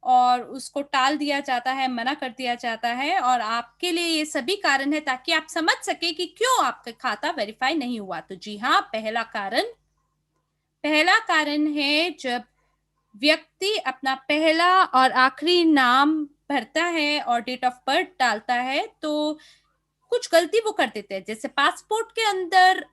और उसको टाल दिया जाता है, मना कर दिया जाता है, और आपके लिए ये सभी कारण है ताकि आप समझ सके कि क्यों आपका खाता वेरीफाई नहीं हुआ। तो जी हाँ, पहला कारण है जब व्यक्ति अपना पहला और आखिरी नाम भरता है और डेट ऑफ बर्थ डालता है तो कुछ गलती वो कर देते हैं। जैसे पासपोर्ट के अंदर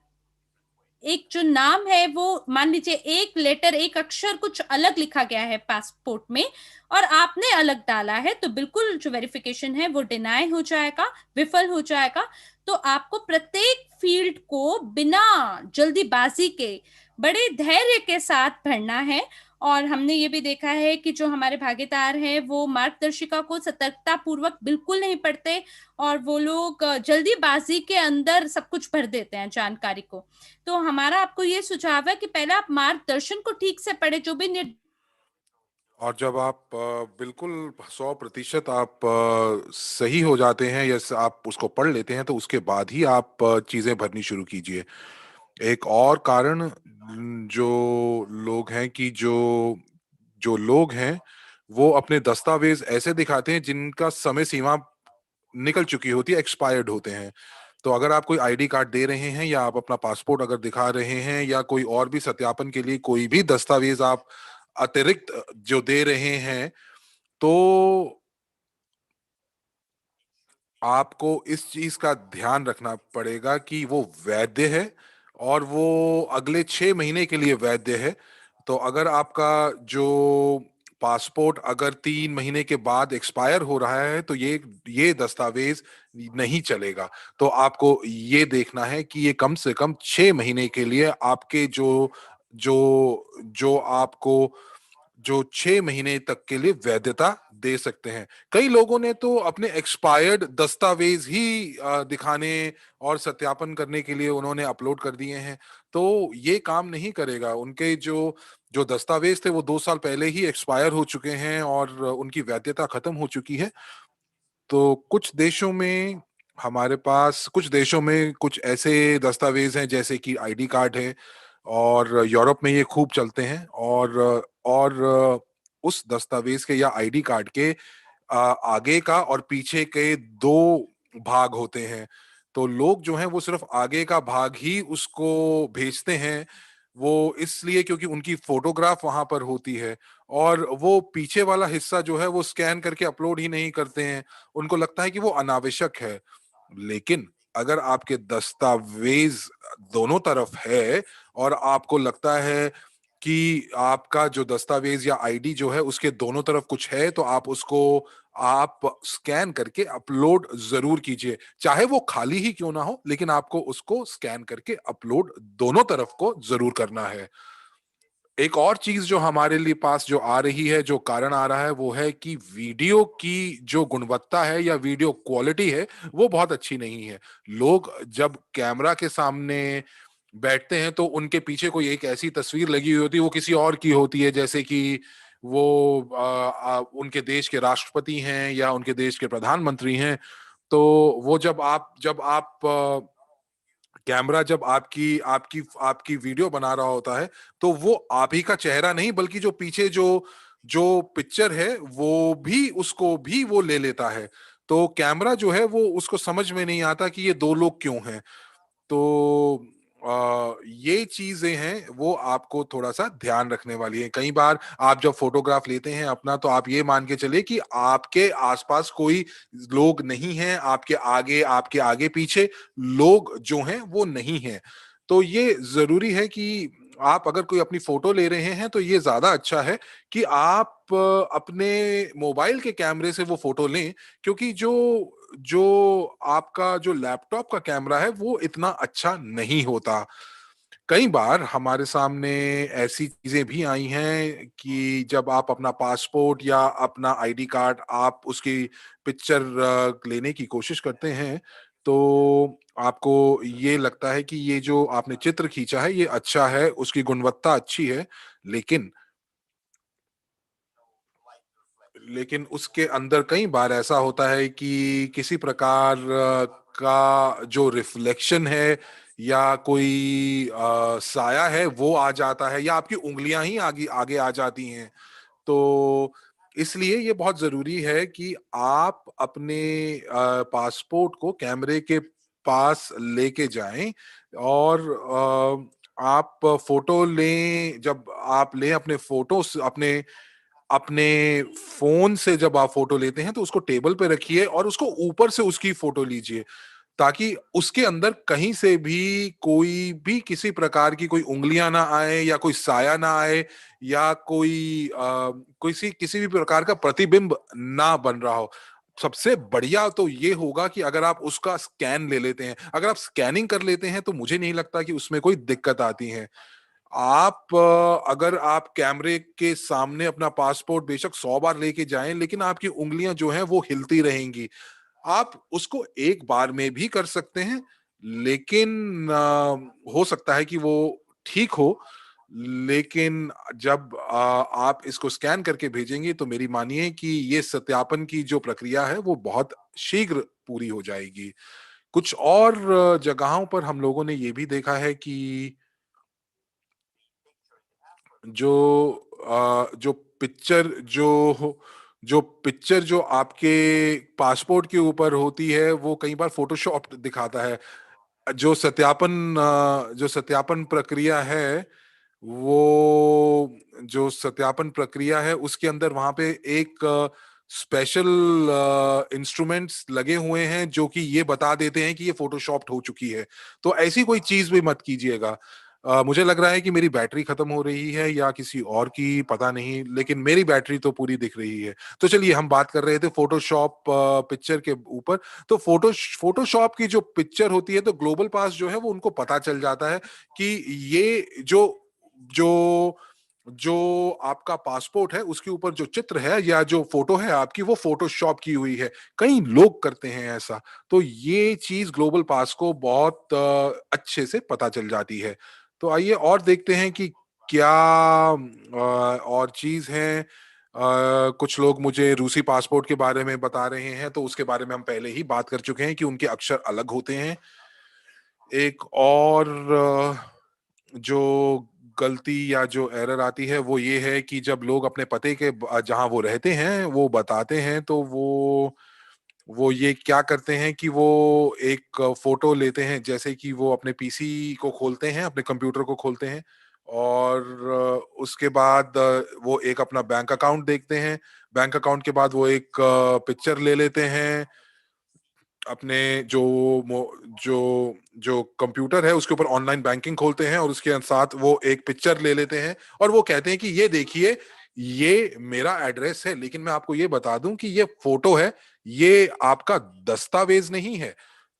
एक जो नाम है वो मान लीजिए एक लेटर एक अक्षर कुछ अलग लिखा गया है पासपोर्ट में और आपने अलग डाला है, तो बिल्कुल जो वेरिफिकेशन है वो डिनाई हो जाएगा, विफल हो जाएगा। तो आपको प्रत्येक फील्ड को बिना जल्दीबाजी के बड़े धैर्य के साथ भरना है। और हमने ये भी देखा है कि जो हमारे भागीदार हैं वो मार्गदर्शिका को सतर्कता पूर्वक बिल्कुल नहीं पढ़ते और वो लोग जल्दीबाजी के अंदर सब कुछ भर देते हैं जानकारी को। तो हमारा आपको ये सुझाव है कि पहले आप मार्गदर्शन को ठीक से पढ़े, जो भी और जब आप बिल्कुल 100% आप सही हो जाते हैं या आप उसको पढ़ लेते हैं तो उसके बाद ही आप चीजें भरनी शुरू कीजिए। एक और कारण जो लोग हैं कि जो जो लोग हैं वो अपने दस्तावेज ऐसे दिखाते हैं जिनका समय सीमा निकल चुकी होती है, एक्सपायर्ड होते हैं। तो अगर आप कोई आईडी कार्ड दे रहे हैं या आप अपना पासपोर्ट अगर दिखा रहे हैं या कोई और भी सत्यापन के लिए कोई भी दस्तावेज आप अतिरिक्त जो दे रहे हैं, तो आपको इस चीज का ध्यान रखना पड़ेगा कि वो वैध है और वो अगले 6 महीने के लिए वैध है। तो अगर आपका जो पासपोर्ट अगर 3 महीने के बाद एक्सपायर हो रहा है तो ये दस्तावेज नहीं चलेगा। तो आपको ये देखना है कि ये कम से कम 6 महीने के लिए आपके जो जो आपको जो 6 महीने तक के लिए वैधता दे सकते हैं। कई लोगों ने तो अपने एक्सपायर्ड दस्तावेज ही दिखाने और सत्यापन करने के लिए उन्होंने अपलोड कर दिए हैं। तो ये काम नहीं करेगा। उनके जो जो दस्तावेज थे वो 2 साल पहले ही एक्सपायर हो चुके हैं और उनकी वैधता खत्म हो चुकी है। तो कुछ देशों में कुछ ऐसे दस्तावेज हैं जैसे कि आईडी कार्ड है और यूरोप में ये खूब चलते हैं। और उस दस्तावेज के या आईडी कार्ड के आगे का और पीछे के 2 भाग होते हैं। तो लोग जो हैं वो सिर्फ आगे का भाग ही उसको भेजते हैं, वो इसलिए क्योंकि उनकी फोटोग्राफ वहां पर होती है और वो पीछे वाला हिस्सा जो है वो स्कैन करके अपलोड ही नहीं करते हैं। उनको लगता है कि वो अनावश्यक है। लेकिन अगर आपके दस्तावेज दोनों तरफ है और आपको लगता है कि आपका जो दस्तावेज या आईडी जो है उसके दोनों तरफ कुछ है, तो आप स्कैन करके अपलोड जरूर कीजिए। चाहे वो खाली ही क्यों ना हो, लेकिन आपको उसको स्कैन करके अपलोड दोनों तरफ को जरूर करना है। एक और चीज जो हमारे लिए पास जो आ रही है, जो कारण आ रहा है, वो है कि वीडियो की जो गुणवत्ता है या वीडियो क्वालिटी है वो बहुत अच्छी नहीं है। लोग जब कैमरा के सामने बैठते हैं तो उनके पीछे कोई एक ऐसी तस्वीर लगी हुई होती है, वो किसी और की होती है, जैसे कि वो उनके देश के राष्ट्रपति हैं या उनके देश के प्रधानमंत्री हैं। तो वो जब आप कैमरा जब आपकी आपकी आपकी वीडियो बना रहा होता है तो वो आप ही का चेहरा नहीं बल्कि जो पीछे जो जो पिक्चर है वो भी उसको भी वो ले लेता है। तो कैमरा जो है वो उसको समझ में नहीं आता कि ये दो लोग क्यों हैं। तो ये चीजें हैं वो आपको थोड़ा सा ध्यान रखने वाली है। कई बार आप जब फोटोग्राफ लेते हैं अपना, तो आप ये मान के चले कि आपके आसपास कोई लोग नहीं हैं, आपके आगे पीछे लोग जो हैं वो नहीं हैं। तो ये जरूरी है कि आप अगर कोई अपनी फोटो ले रहे हैं तो ये ज्यादा अच्छा है कि आप अपने मोबाइल के कैमरे से वो फोटो लें, क्योंकि जो जो आपका जो लैपटॉप का कैमरा है वो इतना अच्छा नहीं होता। कई बार हमारे सामने ऐसी चीजें भी आई हैं कि जब आप अपना पासपोर्ट या अपना आईडी कार्ड आप उसकी पिक्चर लेने की कोशिश करते हैं, तो आपको ये लगता है कि ये जो आपने चित्र खींचा है ये अच्छा है, उसकी गुणवत्ता अच्छी है, लेकिन लेकिन उसके अंदर कई बार ऐसा होता है कि किसी प्रकार का जो रिफ्लेक्शन है या कोई साया है वो आ जाता है या आपकी उंगलियां ही आगे आगे आ जाती हैं। तो इसलिए ये बहुत जरूरी है कि आप अपने पासपोर्ट को कैमरे के पास लेके जाएं और आप फोटो लें। जब आप लें अपने फोटोस अपने अपने फोन से जब आप फोटो लेते हैं तो उसको टेबल पे रखिए और उसको ऊपर से उसकी फोटो लीजिए, ताकि उसके अंदर कहीं से भी कोई भी किसी प्रकार की कोई उंगलियां ना आए या कोई साया ना आए या किसी भी प्रकार का प्रतिबिंब ना बन रहा हो। सबसे बढ़िया तो ये होगा कि अगर आप उसका स्कैन ले लेते हैं, अगर आप स्कैनिंग कर लेते हैं तो मुझे नहीं लगता कि उसमें कोई दिक्कत आती है। अगर आप कैमरे के सामने अपना पासपोर्ट बेशक 100 बार लेके जाएं, लेकिन आपकी उंगलियां जो हैं वो हिलती रहेंगी। आप उसको एक बार में भी कर सकते हैं, लेकिन हो सकता है कि वो ठीक हो। लेकिन जब आप इसको स्कैन करके भेजेंगे तो मेरी मानिए कि ये सत्यापन की जो प्रक्रिया है वो बहुत शीघ्र पूरी हो जाएगी। कुछ और जगहों पर हम लोगों ने ये भी देखा है कि जो पिक्चर जो आपके पासपोर्ट के ऊपर होती है वो कई बार फोटोशॉप दिखाता है। जो सत्यापन प्रक्रिया है, वो जो सत्यापन प्रक्रिया है उसके अंदर वहां पे एक स्पेशल इंस्ट्रूमेंट्स लगे हुए हैं जो कि ये बता देते हैं कि ये फोटोशॉप्ड हो चुकी है। तो ऐसी कोई चीज भी मत कीजिएगा। मुझे लग रहा है कि मेरी बैटरी खत्म हो रही है या किसी और की, पता नहीं, लेकिन मेरी बैटरी तो पूरी दिख रही है। तो चलिए, हम बात कर रहे थे फोटोशॉप पिक्चर के ऊपर। तो फोटोशॉप की जो पिक्चर होती है, तो ग्लोबल पास जो है वो उनको पता चल जाता है कि ये जो जो जो आपका पासपोर्ट है उसके ऊपर जो चित्र है या जो फोटो है आपकी, वो फोटोशॉप की हुई है। कई लोग करते हैं ऐसा। तो ये चीज ग्लोबल पास को बहुत अच्छे से पता चल जाती है। तो आइए और देखते हैं कि क्या और चीज है। कुछ लोग मुझे रूसी पासपोर्ट के बारे में बता रहे हैं, तो उसके बारे में हम पहले ही बात कर चुके हैं कि उनके अक्षर अलग होते हैं। एक और जो गलती या जो एरर आती है वो ये है कि जब लोग अपने पते के जहाँ वो रहते हैं वो बताते हैं, तो वो ये क्या करते हैं कि वो एक फोटो लेते हैं, जैसे कि वो अपने पीसी को खोलते हैं, अपने कंप्यूटर को खोलते हैं, और उसके बाद वो एक अपना बैंक अकाउंट देखते हैं। बैंक अकाउंट के बाद वो एक पिक्चर ले लेते हैं अपने जो जो कंप्यूटर है उसके ऊपर, ऑनलाइन बैंकिंग खोलते हैं, और उसके साथ वो एक पिक्चर ले लेते हैं और वो कहते हैं कि ये देखिए, ये मेरा एड्रेस है। लेकिन मैं आपको ये बता दूं कि ये फोटो है, ये आपका दस्तावेज नहीं है।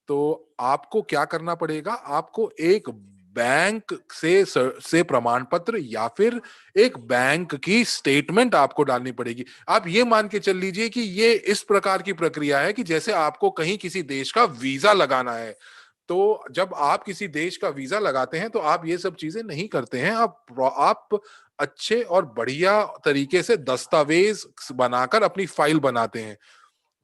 तो आपको क्या करना पड़ेगा? आपको एक बैंक से प्रमाण पत्र या फिर एक बैंक की स्टेटमेंट आपको डालनी पड़ेगी। आप ये मान के चल लीजिए कि ये इस प्रकार की प्रक्रिया है कि जैसे आपको कहीं किसी देश का वीजा लगाना है। तो जब आप किसी देश का वीजा लगाते हैं तो आप ये सब चीजें नहीं करते हैं। आप अच्छे और बढ़िया तरीके से दस्तावेज बनाकर अपनी फाइल बनाते हैं।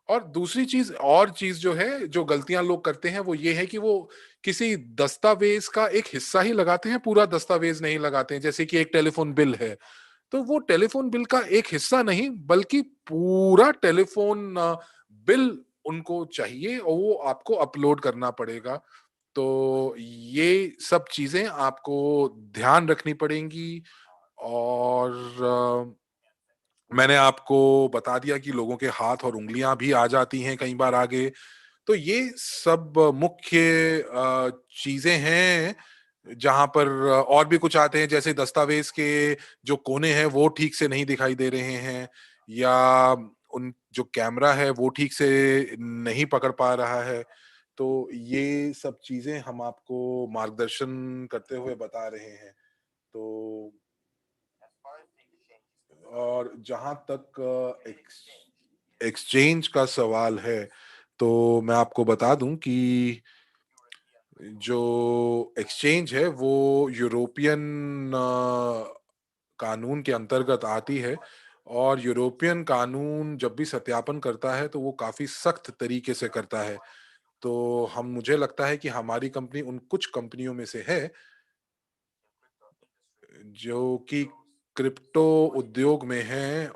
और दूसरी चीज जो है, जो गलतियां लोग करते हैं, वो ये है कि वो किसी दस्तावेज का एक हिस्सा ही लगाते हैं, पूरा दस्तावेज नहीं लगाते हैं। जैसे कि एक टेलीफोन बिल है, तो वो टेलीफोन बिल का एक हिस्सा नहीं बल्कि पूरा टेलीफोन बिल उनको चाहिए और वो आपको अपलोड करना पड़ेगा। तो ये सब चीजें आपको ध्यान रखनी पड़ेंगी। और मैंने आपको बता दिया कि लोगों के हाथ और उंगलियां भी आ जाती हैं कई बार आगे। तो ये सब मुख्य चीजें हैं जहां पर और भी कुछ आते हैं, जैसे दस्तावेज के जो कोने हैं वो ठीक से नहीं दिखाई दे रहे हैं, या उन जो कैमरा है वो ठीक से नहीं पकड़ पा रहा है। तो ये सब चीजें हम आपको मार्गदर्शन करते हुए बता रहे हैं। तो और जहां तक एक्सचेंज का सवाल है, तो मैं आपको बता दूं कि जो एक्सचेंज है वो यूरोपियन कानून के अंतर्गत आती है। और यूरोपियन कानून जब भी सत्यापन करता है तो वो काफी सख्त तरीके से करता है। तो हम मुझे लगता है कि हमारी कंपनी उन कुछ कंपनियों में से है जो कि क्रिप्टो उद्योग में है,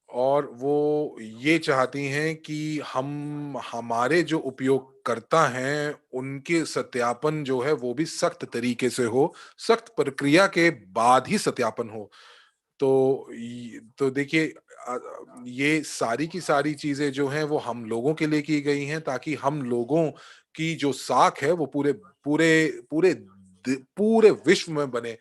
और वो ये चाहती हैं कि हम हमारे जो उपयोगकर्ता हैं उनके सत्यापन जो है वो भी सख्त तरीके से हो, सख्त प्रक्रिया के बाद ही सत्यापन हो। तो देखिए, ये सारी की सारी चीजें जो हैं वो हम लोगों के लिए की गई हैं, ताकि हम लोगों की जो साख है वो पूरे पूरे पूरे पूरे विश्व में बने।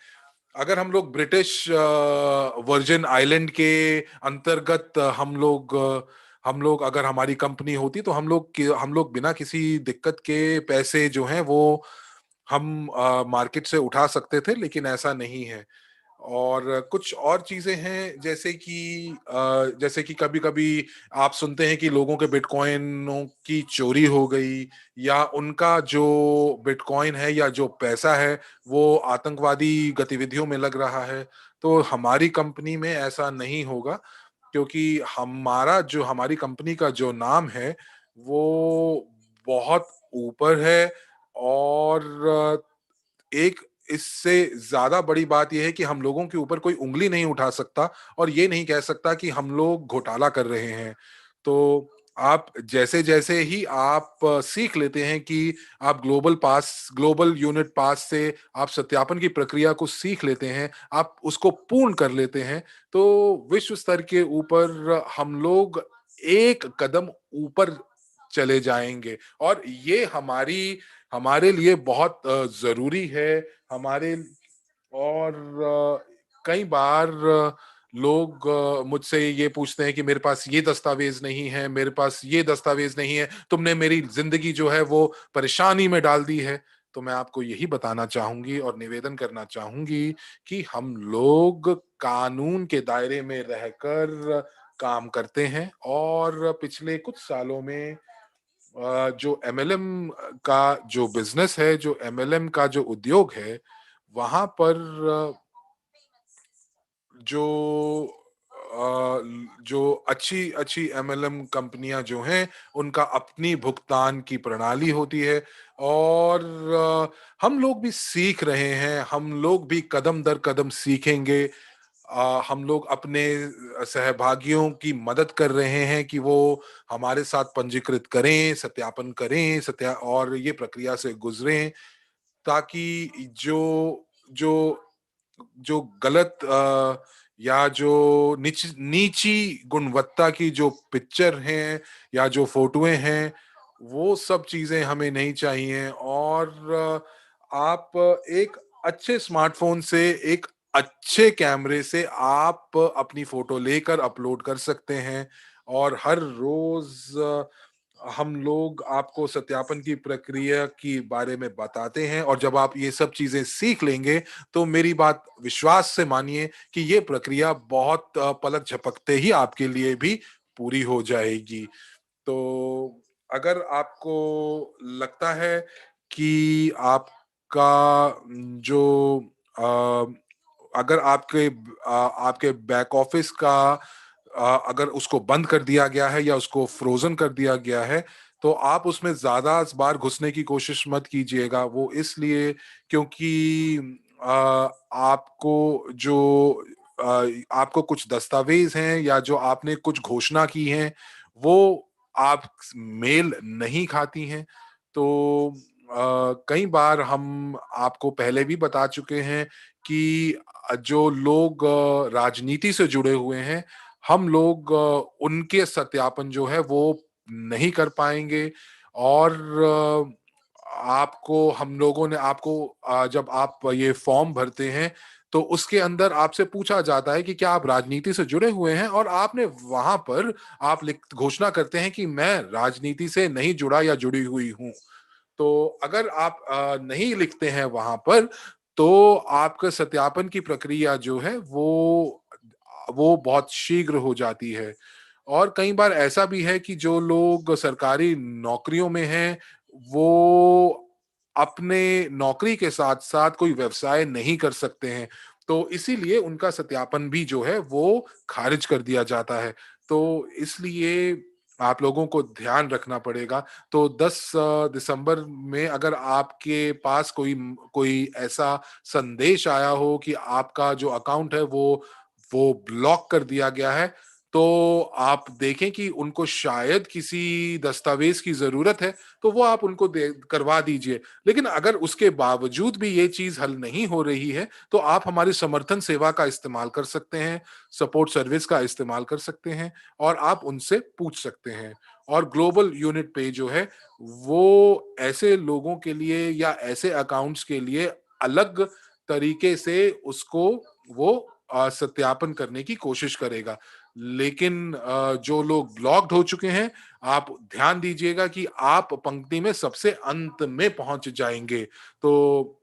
अगर हम लोग ब्रिटिश वर्जिन आइलैंड के अंतर्गत हम लोग अगर हमारी कंपनी होती तो हम लोग बिना किसी दिक्कत के पैसे जो हैं वो हम मार्केट से उठा सकते थे, लेकिन ऐसा नहीं है। और कुछ और चीजें हैं, जैसे कि कभी कभी आप सुनते हैं कि लोगों के बिटकॉइनों की चोरी हो गई, या उनका जो बिटकॉइन है या जो पैसा है वो आतंकवादी गतिविधियों में लग रहा है। तो हमारी कंपनी में ऐसा नहीं होगा, क्योंकि हमारी कंपनी का जो नाम है वो बहुत ऊपर है। और एक इससे ज्यादा बड़ी बात यह है कि हम लोगों के ऊपर कोई उंगली नहीं उठा सकता और ये नहीं कह सकता कि हम लोग घोटाला कर रहे हैं। तो आप जैसे जैसे ही आप सीख लेते हैं कि आप ग्लोबल यूनिट पास से आप सत्यापन की प्रक्रिया को सीख लेते हैं, आप उसको पूर्ण कर लेते हैं, तो विश्व स्तर के ऊपर हम लोग एक कदम ऊपर चले जाएंगे। और ये हमारे लिए बहुत जरूरी है। हमारे और कई बार लोग मुझसे ये पूछते हैं कि मेरे पास ये दस्तावेज नहीं है, मेरे पास ये दस्तावेज नहीं है, तुमने मेरी जिंदगी जो है वो परेशानी में डाल दी है। तो मैं आपको यही बताना चाहूंगी और निवेदन करना चाहूंगी कि हम लोग कानून के दायरे में रहकर काम करते हैं। और पिछले कुछ सालों में जो एमएलएम का जो बिजनेस है, जो एमएलएम का जो उद्योग है, वहां पर जो जो अच्छी अच्छी एमएलएम कंपनियां जो हैं, उनका अपनी भुगतान की प्रणाली होती है। और हम लोग भी सीख रहे हैं, हम लोग भी कदम दर कदम सीखेंगे। हम लोग अपने सहभागियों की मदद कर रहे हैं कि वो हमारे साथ पंजीकृत करें, सत्यापन करें, और ये प्रक्रिया से गुजरें, ताकि जो जो जो गलत या जो नीची गुणवत्ता की जो पिक्चर हैं या जो फोटोएं हैं, वो सब चीजें हमें नहीं चाहिए। और आप एक अच्छे स्मार्टफोन से, एक अच्छे कैमरे से आप अपनी फोटो लेकर अपलोड कर सकते हैं। और हर रोज हम लोग आपको सत्यापन की प्रक्रिया के बारे में बताते हैं। और जब आप ये सब चीजें सीख लेंगे, तो मेरी बात विश्वास से मानिए कि ये प्रक्रिया बहुत पलक झपकते ही आपके लिए भी पूरी हो जाएगी। तो अगर आपको लगता है कि आपका जो अगर आपके बैक ऑफिस का अगर उसको बंद कर दिया गया है या उसको फ्रोजन कर दिया गया है, तो आप उसमें ज्यादा बार घुसने की कोशिश मत कीजिएगा। वो इसलिए क्योंकि आपको कुछ दस्तावेज हैं या जो आपने कुछ घोषणा की हैं, वो आप मेल नहीं खाती हैं। तो कई बार हम आपको पहले भी बता चुके हैं कि जो लोग राजनीति से जुड़े हुए हैं, हम लोग उनके सत्यापन जो है वो नहीं कर पाएंगे। और आपको हम लोगों ने आपको जब आप ये फॉर्म भरते हैं, तो उसके अंदर आपसे पूछा जाता है कि क्या आप राजनीति से जुड़े हुए हैं, और आपने वहां पर आप घोषणा करते हैं कि मैं राजनीति से नहीं जुड़ा या जुड़ी हुई हूं। तो अगर आप नहीं लिखते हैं वहां पर, तो आपका सत्यापन की प्रक्रिया जो है वो बहुत शीघ्र हो जाती है। और कई बार ऐसा भी है कि जो लोग सरकारी नौकरियों में हैं, वो अपने नौकरी के साथ साथ कोई व्यवसाय नहीं कर सकते हैं, तो इसीलिए उनका सत्यापन भी जो है वो खारिज कर दिया जाता है। तो इसलिए आप लोगों को ध्यान रखना पड़ेगा। तो 10 दिसंबर में अगर आपके पास कोई कोई ऐसा संदेश आया हो कि आपका जो अकाउंट है वो ब्लॉक कर दिया गया है, तो आप देखें कि उनको शायद किसी दस्तावेज की जरूरत है, तो वो आप उनको करवा दीजिए। लेकिन अगर उसके बावजूद भी ये चीज हल नहीं हो रही है, तो आप हमारी समर्थन सेवा का इस्तेमाल कर सकते हैं, सपोर्ट सर्विस का इस्तेमाल कर सकते हैं, और आप उनसे पूछ सकते हैं। और ग्लोबल यूनिट पे जो है वो ऐसे लोगों के लिए या ऐसे अकाउंट्स के लिए अलग तरीके से उसको वो सत्यापन करने की कोशिश करेगा। लेकिन जो लोग ब्लॉक्ड हो चुके हैं, आप ध्यान दीजिएगा कि आप पंक्ति में सबसे अंत में पहुंच जाएंगे। तो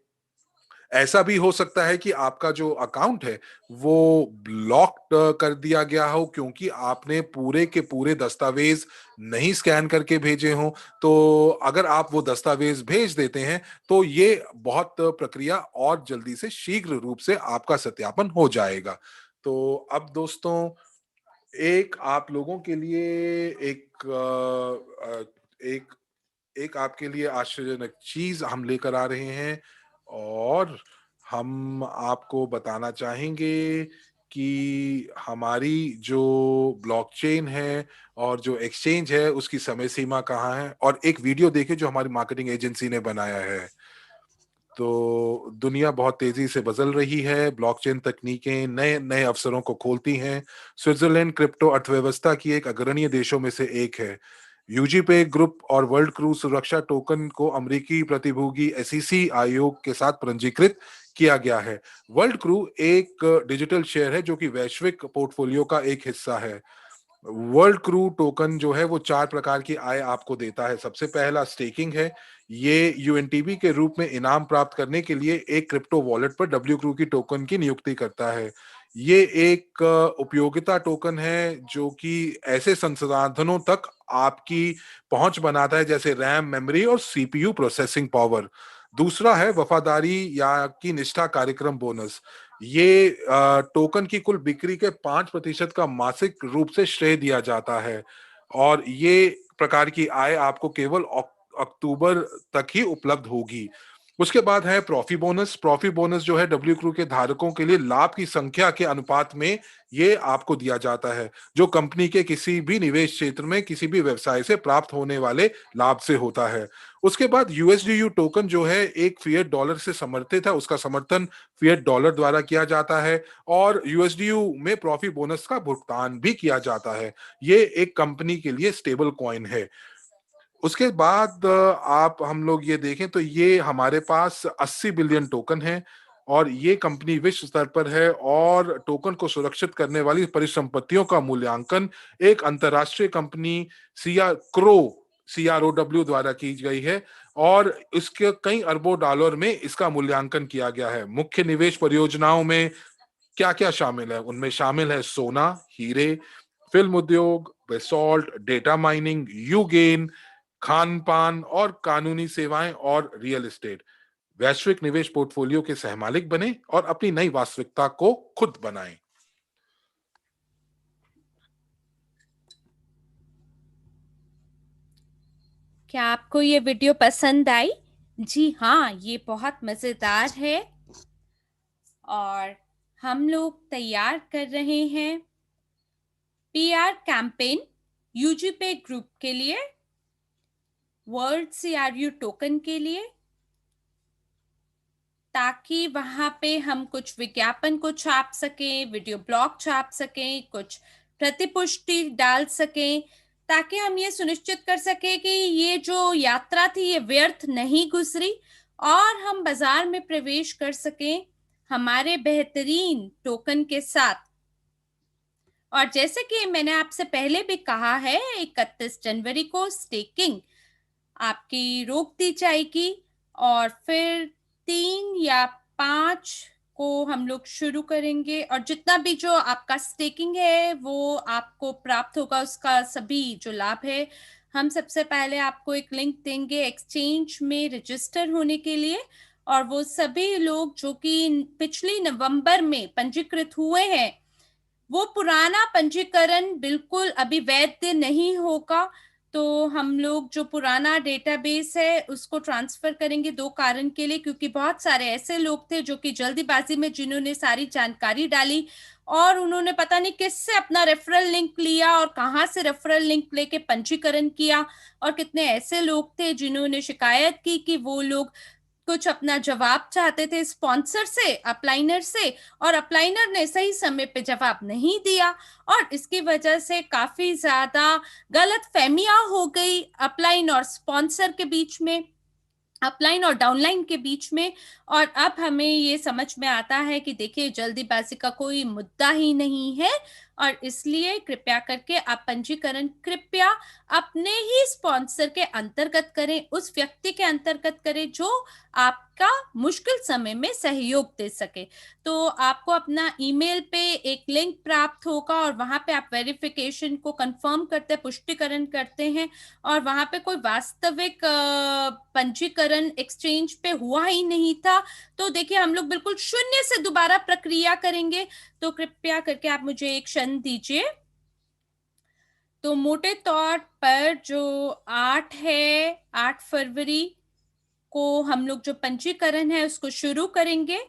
ऐसा भी हो सकता है कि आपका जो अकाउंट है वो ब्लॉक्ड कर दिया गया हो, क्योंकि आपने पूरे के पूरे दस्तावेज नहीं स्कैन करके भेजे हों। तो अगर आप वो दस्तावेज भेज देते हैं, तो ये बहुत प्रक्रिया और जल्दी से शीघ्र रूप से आपका सत्यापन हो जाएगा। तो अब दोस्तों, एक आप लोगों के लिए एक एक एक आपके लिए आश्चर्यजनक चीज हम लेकर आ रहे हैं, और हम आपको बताना चाहेंगे कि हमारी जो ब्लॉकचेन है और जो एक्सचेंज है उसकी समय सीमा कहाँ है, और एक वीडियो देखें जो हमारी मार्केटिंग एजेंसी ने बनाया है। तो दुनिया बहुत तेजी से बदल रही है, ब्लॉकचेन तकनीकें नए नए अवसरों को खोलती हैं। स्विट्जरलैंड क्रिप्टो अर्थव्यवस्था की एक अग्रणी देशों में से एक है। यूजीपे ग्रुप और वर्ल्ड क्रूज सुरक्षा टोकन को अमेरिकी प्रतिभूति एसईसी आयोग के साथ पंजीकृत किया गया है। वर्ल्ड क्रू एक डिजिटल शेयर है जो कि वैश्विक पोर्टफोलियो का एक हिस्सा है। वर्ल्ड क्रू टोकन जो है वो 4 प्रकार की आय आपको देता है। सबसे पहला स्टेकिंग है। ये यूएनटीबी के रूप में इनाम प्राप्त करने के लिए एक क्रिप्टो वॉलेट पर डब्ल्यू क्रू की टोकन की नियुक्ति करता है। ये एक उपयोगिता टोकन है जो कि ऐसे संसाधनों तक आपकी पहुंच बनाता है जैसे रैम, मेमोरी और सीपीयू प्रोसेसिंग पावर। दूसरा है वफादारी या की निष्ठा कार्यक्रम बोनस। ये टोकन की कुल बिक्री के 5% का मासिक रूप से श्रेय दिया जाता है, और ये प्रकार की आय आपको केवल अक्टूबर तक ही उपलब्ध होगी। उसके बाद है प्रॉफी बोनस। प्रॉफी बोनस जो है डब्ल्यू क्रू के धारकों के लिए लाभ की संख्या के अनुपात में ये आपको दिया जाता है, जो कंपनी के किसी भी निवेश क्षेत्र में किसी भी व्यवसाय से प्राप्त होने वाले लाभ से होता है। उसके बाद यूएसडीयू टोकन जो है एक फिएट डॉलर से समर्थित है, उसका समर्थन फिएट डॉलर द्वारा किया जाता है, और यूएसडीयू में प्रॉफी बोनस का भुगतान भी किया जाता है। ये एक कंपनी के लिए स्टेबल कॉइन है। उसके बाद आप हम लोग ये देखें तो ये हमारे पास 80 बिलियन टोकन है, और ये कंपनी विश्व स्तर पर है, और टोकन को सुरक्षित करने वाली परिसंपत्तियों का मूल्यांकन एक अंतरराष्ट्रीय कंपनी सीआरओडब्ल्यू द्वारा की गई है, और इसके कई अरबों डॉलर में इसका मूल्यांकन किया गया है। मुख्य निवेश परियोजनाओं में क्या क्या शामिल है? उनमें शामिल है सोना, हीरे, फिल्म उद्योग, basalt, data mining, Eugene, Khan पान और कानूनी सेवाएं और रियल एस्टेट। वैश्विक निवेश पोर्टफोलियो के सहमालिक बने और अपनी नई वास्तविकता को खुद बनाएं। क्या आपको ये वीडियो पसंद आई? जी हाँ, ये बहुत मजेदार है, और हम लोग तैयार कर रहे हैं पीआर कैंपेन यूजीपे ग्रुप के लिए, वर्ल्ड सीआरयू टोकन के लिए, ताकि वहां पे हम कुछ विज्ञापन को छाप सकें, वीडियो ब्लॉग छाप सकें, कुछ प्रतिपुष्टि डाल सकें, ताकि हम ये सुनिश्चित कर सकें कि ये जो यात्रा थी ये व्यर्थ नहीं गुजरी, और हम बाजार में प्रवेश कर सकें हमारे बेहतरीन टोकन के साथ। और जैसे कि मैंने आपसे पहले भी कहा है, 31 जनवरी को स्टेकिंग आपकी रोक दी जाएगी, और फिर 3 या 5 को हम लोग शुरू करेंगे, और जितना भी जो आपका स्टेकिंग है वो आपको प्राप्त होगा, उसका सभी जो लाभ है हम सबसे पहले आपको एक लिंक देंगे एक्सचेंज में रजिस्टर होने के लिए, और वो सभी लोग जो कि पिछली नवंबर में पंजीकृत हुए हैं, वो पुराना पंजीकरण बिल्कुल अभी वैध नहीं होगा। तो हम लोग जो पुराना डेटाबेस है उसको ट्रांसफर करेंगे 2 कारण के लिए, क्योंकि बहुत सारे ऐसे लोग थे जो कि जल्दीबाजी में जिन्होंने सारी जानकारी डाली, और उन्होंने पता नहीं किससे अपना रेफरल लिंक लिया और कहाँ से रेफरल लिंक लेके पंजीकरण किया, और कितने ऐसे लोग थे जिन्होंने शिकायत की कि वो लोग कुछ अपना जवाब चाहते थे स्पॉन्सर से, अपलाइनर से, और अपलाइनर ने सही समय पे जवाब नहीं दिया, और इसकी वजह से काफी ज्यादा गलत फहमियां हो गई अपलाइन और स्पॉन्सर के बीच में, अपलाइन और डाउनलाइन के बीच में। और अब हमें ये समझ में आता है कि देखिए जल्दीबाजी का कोई मुद्दा ही नहीं है, और इसलिए कृपया करके आप पंजीकरण कृपया अपने ही स्पॉन्सर के अंतर्गत करें, उस व्यक्ति के अंतर्गत करें जो आपका मुश्किल समय में सहयोग दे सके। तो आपको अपना ईमेल पे एक लिंक प्राप्त होगा, और वहां पे आप वेरिफिकेशन को कंफर्म करते हैं, पुष्टिकरण करते हैं, और वहां पे कोई वास्तविक पंजीकरण एक्सचेंज पे हुआ ही नहीं था। तो देखिए हम लोग बिल्कुल शून्य से दोबारा प्रक्रिया करेंगे, तो कृपया करके आप मुझे एक क्षण दीजिए। तो मोटे तौर पर जो 8 फरवरी को हम लोग जो पंजीकरण है उसको शुरू करेंगे,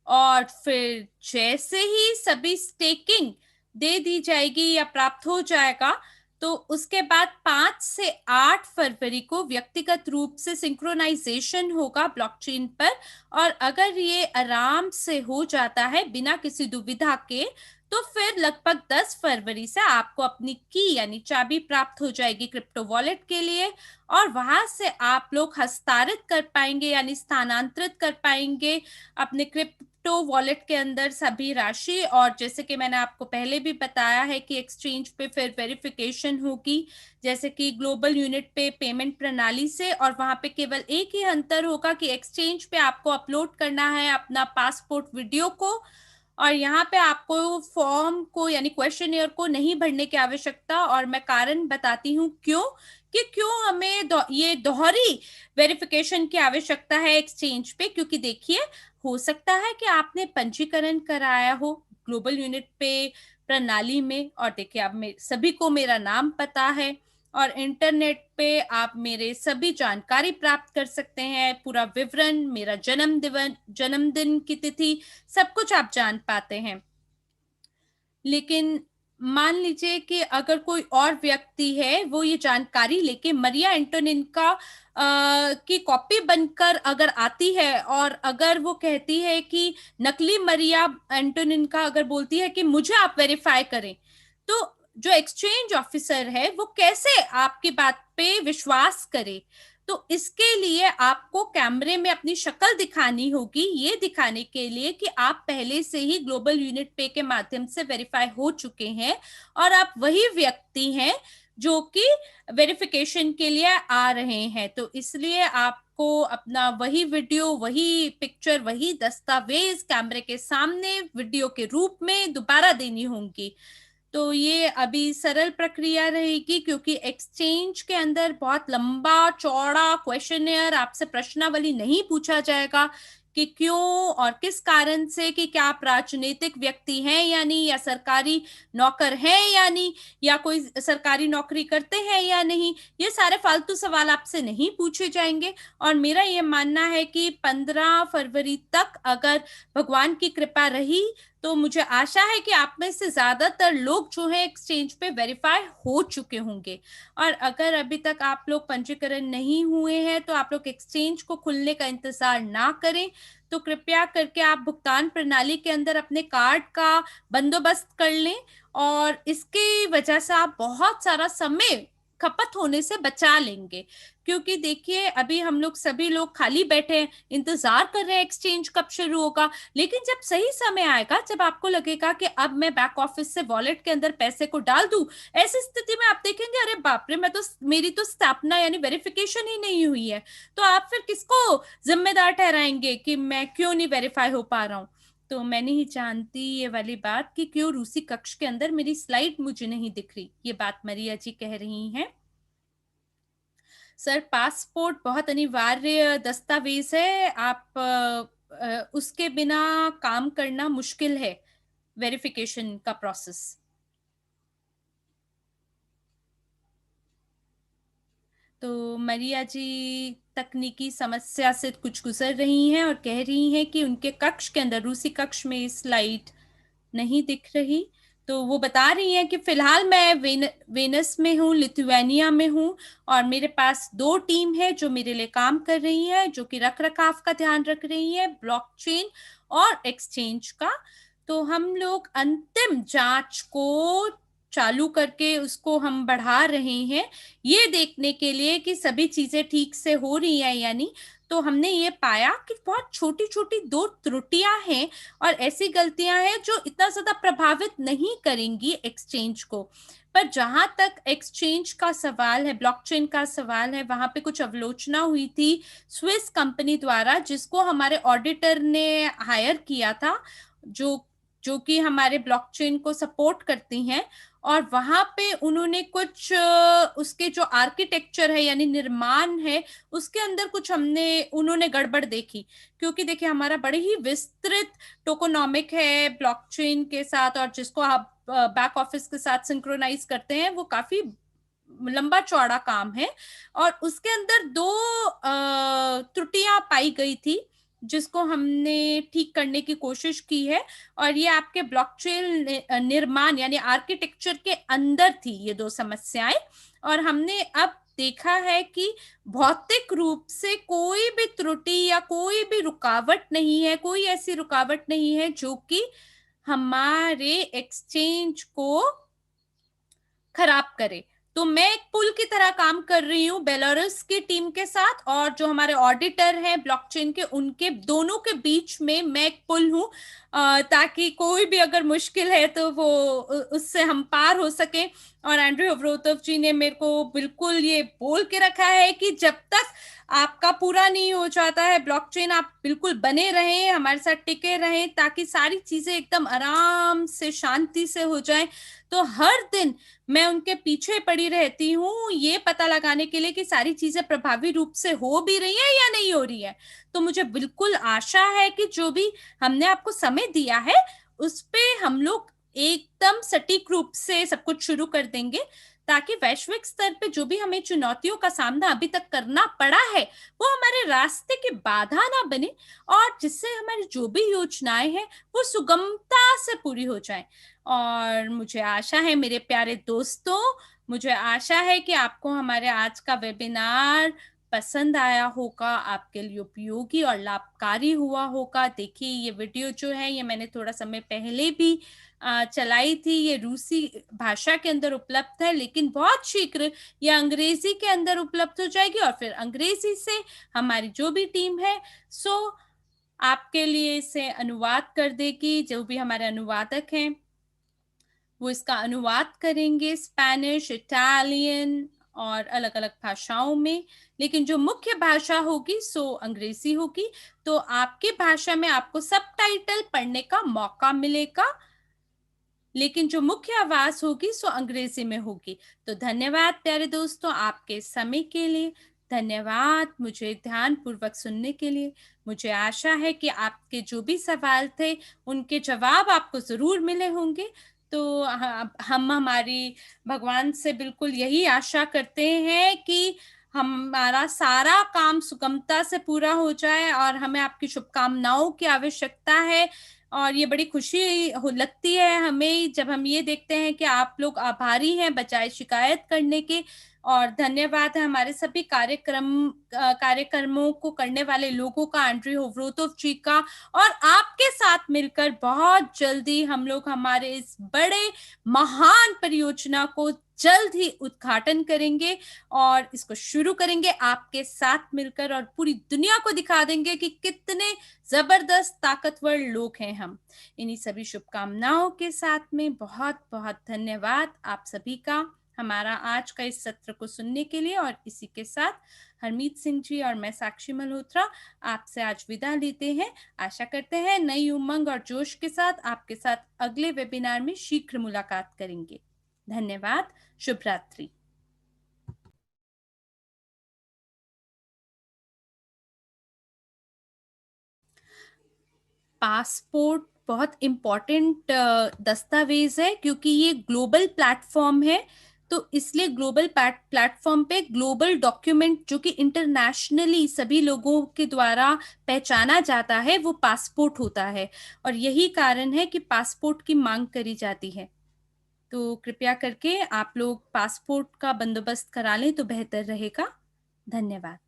और फिर जैसे ही सभी स्टेकिंग दे दी जाएगी या प्राप्त हो जाएगा, तो उसके बाद 5 से 8 फरवरी को व्यक्तिगत रूप से सिंक्रोनाइजेशन होगा ब्लॉकचेन पर। और अगर ये आराम से हो जाता है बिना किसी दुविधा के, तो फिर लगभग 10 फरवरी से आपको अपनी की यानी चाबी प्राप्त हो जाएगी क्रिप्टो वॉलेट के लिए, और वहां से आप लोग हस्तांतरित कर पाएंगे यानी स्थानांतरित कर पाएंगे अपने क्रिप्टो वॉलेट के अंदर सभी राशि। और जैसे कि मैंने आपको पहले भी बताया है कि एक्सचेंज पे फिर वेरिफिकेशन होगी, जैसे कि ग्लोबल यूनिट पे पेमेंट प्रणाली से, और वहां पे केवल एक ही अंतर होगा कि एक्सचेंज पे आपको अपलोड करना है अपना पासपोर्ट वीडियो को, और यहाँ पे आपको फॉर्म को यानी क्वेश्चनियर को नहीं भरने की आवश्यकता। और मैं कारण बताती हूँ क्यों हमें ये दोहरी वेरिफिकेशन की आवश्यकता है एक्सचेंज पे, क्योंकि देखिए हो सकता है कि आपने पंजीकरण कराया हो ग्लोबल यूनिट पे प्रणाली में, और देखिए अब सभी को मेरा नाम पता है, और इंटरनेट पे आप मेरे सभी जानकारी प्राप्त कर सकते हैं, पूरा विवरण, मेरा जन्मदिन की तिथि, सब कुछ आप जान पाते हैं। लेकिन मान लीजिए कि अगर कोई और व्यक्ति है वो ये जानकारी लेके मरिया एंटोनिका की कॉपी बनकर अगर आती है, और अगर वो कहती है कि नकली मरिया एंटोनिका अगर बोलती है कि मुझे आप वेरीफाई करें, तो जो एक्सचेंज ऑफिसर है वो कैसे आपकी बात पे विश्वास करे? तो इसके लिए आपको कैमरे में अपनी शक्ल दिखानी होगी, ये दिखाने के लिए कि आप पहले से ही ग्लोबल यूनिट पे के माध्यम से वेरीफाई हो चुके हैं, और आप वही व्यक्ति हैं जो कि वेरिफिकेशन के लिए आ रहे हैं। तो इसलिए आपको अपना वही वीडियो, वही पिक्चर, वही दस्तावेज कैमरे के सामने वीडियो के रूप में दोबारा देनी होंगी। तो ये अभी सरल प्रक्रिया रहेगी, क्योंकि एक्सचेंज के अंदर बहुत लंबा चौड़ा क्वेश्चनियर आपसे प्रश्नावली नहीं पूछा जाएगा कि क्यों और किस कारण से, कि क्या आप राजनीतिक व्यक्ति हैं या नहीं, या सरकारी नौकर हैं या नहीं, या कोई सरकारी नौकरी करते हैं या नहीं। ये सारे फालतू सवाल आपसे नहीं पूछे जाएंगे। और मेरा ये मानना है कि 15 फरवरी तक अगर भगवान की कृपा रही, तो मुझे आशा है कि आप में से ज्यादातर लोग जो है एक्सचेंज पे वेरीफाई हो चुके होंगे। और अगर अभी तक आप लोग पंजीकरण नहीं हुए हैं, तो आप लोग एक्सचेंज को खुलने का इंतजार ना करें। तो कृपया करके आप भुगतान प्रणाली के अंदर अपने कार्ड का बंदोबस्त कर लें, और इसकी वजह से आप बहुत सारा समय खपत होने से बचा लेंगे। क्योंकि देखिए अभी हम लोग सभी लोग खाली बैठे हैं, इंतजार कर रहे हैं एक्सचेंज कब शुरू होगा। लेकिन जब सही समय आएगा, जब आपको लगेगा कि अब मैं बैक ऑफिस से वॉलेट के अंदर पैसे को डाल दूं, ऐसी स्थिति में आप देखेंगे अरे बाप रे, मेरी तो स्थापना यानी वेरिफिकेशन ही नहीं हुई है। तो आप फिर किसको जिम्मेदार ठहराएंगे कि मैं क्यों नहीं वेरीफाई हो पा रहा हूँ? तो मैं नहीं जानती ये वाली बात कि क्यों रूसी कक्ष के अंदर मेरी स्लाइड मुझे नहीं दिख रही। ये बात मरिया जी कह रही हैं। सर पासपोर्ट बहुत अनिवार्य दस्तावेज है, आप उसके बिना काम करना मुश्किल है, वेरिफिकेशन का प्रोसेस। तो मरिया जी तकनीकी समस्या से कुछ गुजर रही हैं और कह रही हैं कि उनके कक्ष के अंदर, रूसी कक्ष में स्लाइड नहीं दिख रही। तो वो बता रही हैं कि फिलहाल मैं वेनस में हूँ, लिथुआनिया में हूँ, और मेरे पास 2 टीम है जो मेरे लिए काम कर रही है, जो कि रख रखाव का ध्यान रख रही है, ब्लॉकचेन और एक्सचेंज का। तो हम लोग अंतिम जांच को चालू करके उसको हम बढ़ा रहे हैं, ये देखने के लिए कि सभी चीजें ठीक से हो रही है या नहीं। तो हमने ये पाया कि बहुत छोटी छोटी 2 त्रुटियां हैं, और ऐसी गलतियां हैं जो इतना ज्यादा प्रभावित नहीं करेंगी एक्सचेंज को। पर जहां तक एक्सचेंज का सवाल है, ब्लॉकचेन का सवाल है, वहां पे कुछ आलोचना हुई थी स्विस कंपनी द्वारा, जिसको हमारे ऑडिटर ने हायर किया था, जो कि हमारे ब्लॉकचेन को सपोर्ट करती हैं। और वहां पे उन्होंने कुछ उसके जो आर्किटेक्चर है यानी निर्माण है, उसके अंदर कुछ उन्होंने गड़बड़ देखी। क्योंकि देखिए हमारा बड़े ही विस्तृत टोकोनॉमिक है ब्लॉकचेन के साथ, और जिसको आप बैक ऑफिस के साथ सिंक्रोनाइज करते हैं, वो काफी लंबा चौड़ा काम है, और उसके अंदर 2 त्रुटियां पाई गई थी जिसको हमने ठीक करने की कोशिश की है, और ये आपके ब्लॉकचेन निर्माण यानी आर्किटेक्चर के अंदर थी ये 2 समस्याएं। और हमने अब देखा है कि भौतिक रूप से कोई भी त्रुटि या कोई भी रुकावट नहीं है, कोई ऐसी रुकावट नहीं है जो कि हमारे एक्सचेंज को खराब करे। तो मैं एक पुल की तरह काम कर रही हूँ बेलारूस की टीम के साथ, और जो हमारे ऑडिटर हैं ब्लॉकचेन के, उनके दोनों के बीच में मैं एक पुल हूँ, ताकि कोई भी अगर मुश्किल है तो वो उससे हम पार हो सके। और एंड्रयू होवरोतोव जी ने मेरे को बिल्कुल ये बोल के रखा है कि जब तक आपका पूरा नहीं हो जाता है ब्लॉकचेन, आप बिल्कुल बने रहें, हमारे साथ टिके रहें, ताकि सारी चीजें एकदम आराम से शांति से हो जाएं। तो हर दिन मैं उनके पीछे पड़ी रहती हूँ ये पता लगाने के लिए कि सारी चीजें प्रभावी रूप से हो भी रही है या नहीं हो रही है। तो मुझे बिल्कुल आशा है कि जो भी हमने आपको समय दिया है उस पे हम लोग एकदम सटीक रूप से सब कुछ शुरू कर देंगे, ताकि वैश्विक स्तर पे जो भी हमें चुनौतियों का सामना अभी तक करना पड़ा है वो हमारे रास्ते की बाधा ना बने, और जिससे हमारी जो भी योजनाएं हैं वो सुगमता से पूरी हो जाए। और मुझे आशा है मेरे प्यारे दोस्तों, मुझे आशा है कि आपको हमारे आज का वेबिनार पसंद आया होगा, आपके लिए उपयोगी और लाभकारी हुआ होगा। देखिए ये वीडियो जो है ये मैंने थोड़ा समय पहले भी चलाई थी, ये रूसी भाषा के अंदर उपलब्ध है, लेकिन बहुत शीघ्र ये अंग्रेजी के अंदर उपलब्ध हो जाएगी, और फिर अंग्रेजी से हमारी जो भी टीम है सो आपके लिए इसे अनुवाद कर देगी। जो भी हमारे अनुवादक हैं वो इसका अनुवाद करेंगे स्पेनिश, इटालियन और अलग अलग भाषाओं में, लेकिन जो मुख्य भाषा होगी सो अंग्रेजी होगी। तो आपकी भाषा में आपको सबटाइटल पढ़ने का मौका मिलेगा, लेकिन जो मुख्य आवाज होगी सो अंग्रेजी में होगी। तो धन्यवाद प्यारे दोस्तों आपके समय के लिए, धन्यवाद मुझे ध्यान पूर्वक सुनने के लिए। मुझे आशा है कि आपके जो भी सवाल थे उनके जवाब आपको जरूर मिले होंगे। तो हम हमारी भगवान से बिल्कुल यही आशा करते हैं कि हमारा सारा काम सुगमता से पूरा हो जाए, और हमें आपकी शुभकामनाओं की आवश्यकता है। और ये बड़ी खुशी लगती है हमें जब हम ये देखते हैं कि आप लोग आभारी हैं बजाय शिकायत करने के। और धन्यवाद है हमारे सभी कार्यक्रमों को करने वाले लोगों का, एंड्रयू होवरोतोव जी का। और आपके साथ मिलकर बहुत जल्दी हम लोग हमारे इस बड़े महान परियोजना को जल्द ही उद्घाटन करेंगे, और इसको शुरू करेंगे आपके साथ मिलकर, और पूरी दुनिया को दिखा देंगे कि कितने जबरदस्त ताकतवर लोग हैं हम। इन्हीं सभी शुभकामनाओं के साथ में बहुत बहुत धन्यवाद आप सभी का हमारा आज का इस सत्र को सुनने के लिए। और इसी के साथ हरमीत सिंह जी और मैं साक्षी मल्होत्रा आपसे आज विदा लेते हैं। आशा करते हैं नई उमंग और जोश के साथ आपके साथ अगले वेबिनार में शीघ्र मुलाकात करेंगे। धन्यवाद, शुभ रात्रि। पासपोर्ट बहुत इम्पोर्टेंट दस्तावेज है, क्योंकि ये ग्लोबल प्लेटफॉर्म है, तो इसलिए ग्लोबल प्लेटफॉर्म पे ग्लोबल डॉक्यूमेंट जो कि इंटरनेशनली सभी लोगों के द्वारा पहचाना जाता है वो पासपोर्ट होता है, और यही कारण है कि पासपोर्ट की मांग करी जाती है। तो कृपया करके आप लोग पासपोर्ट का बंदोबस्त करा लें तो बेहतर रहेगा। धन्यवाद।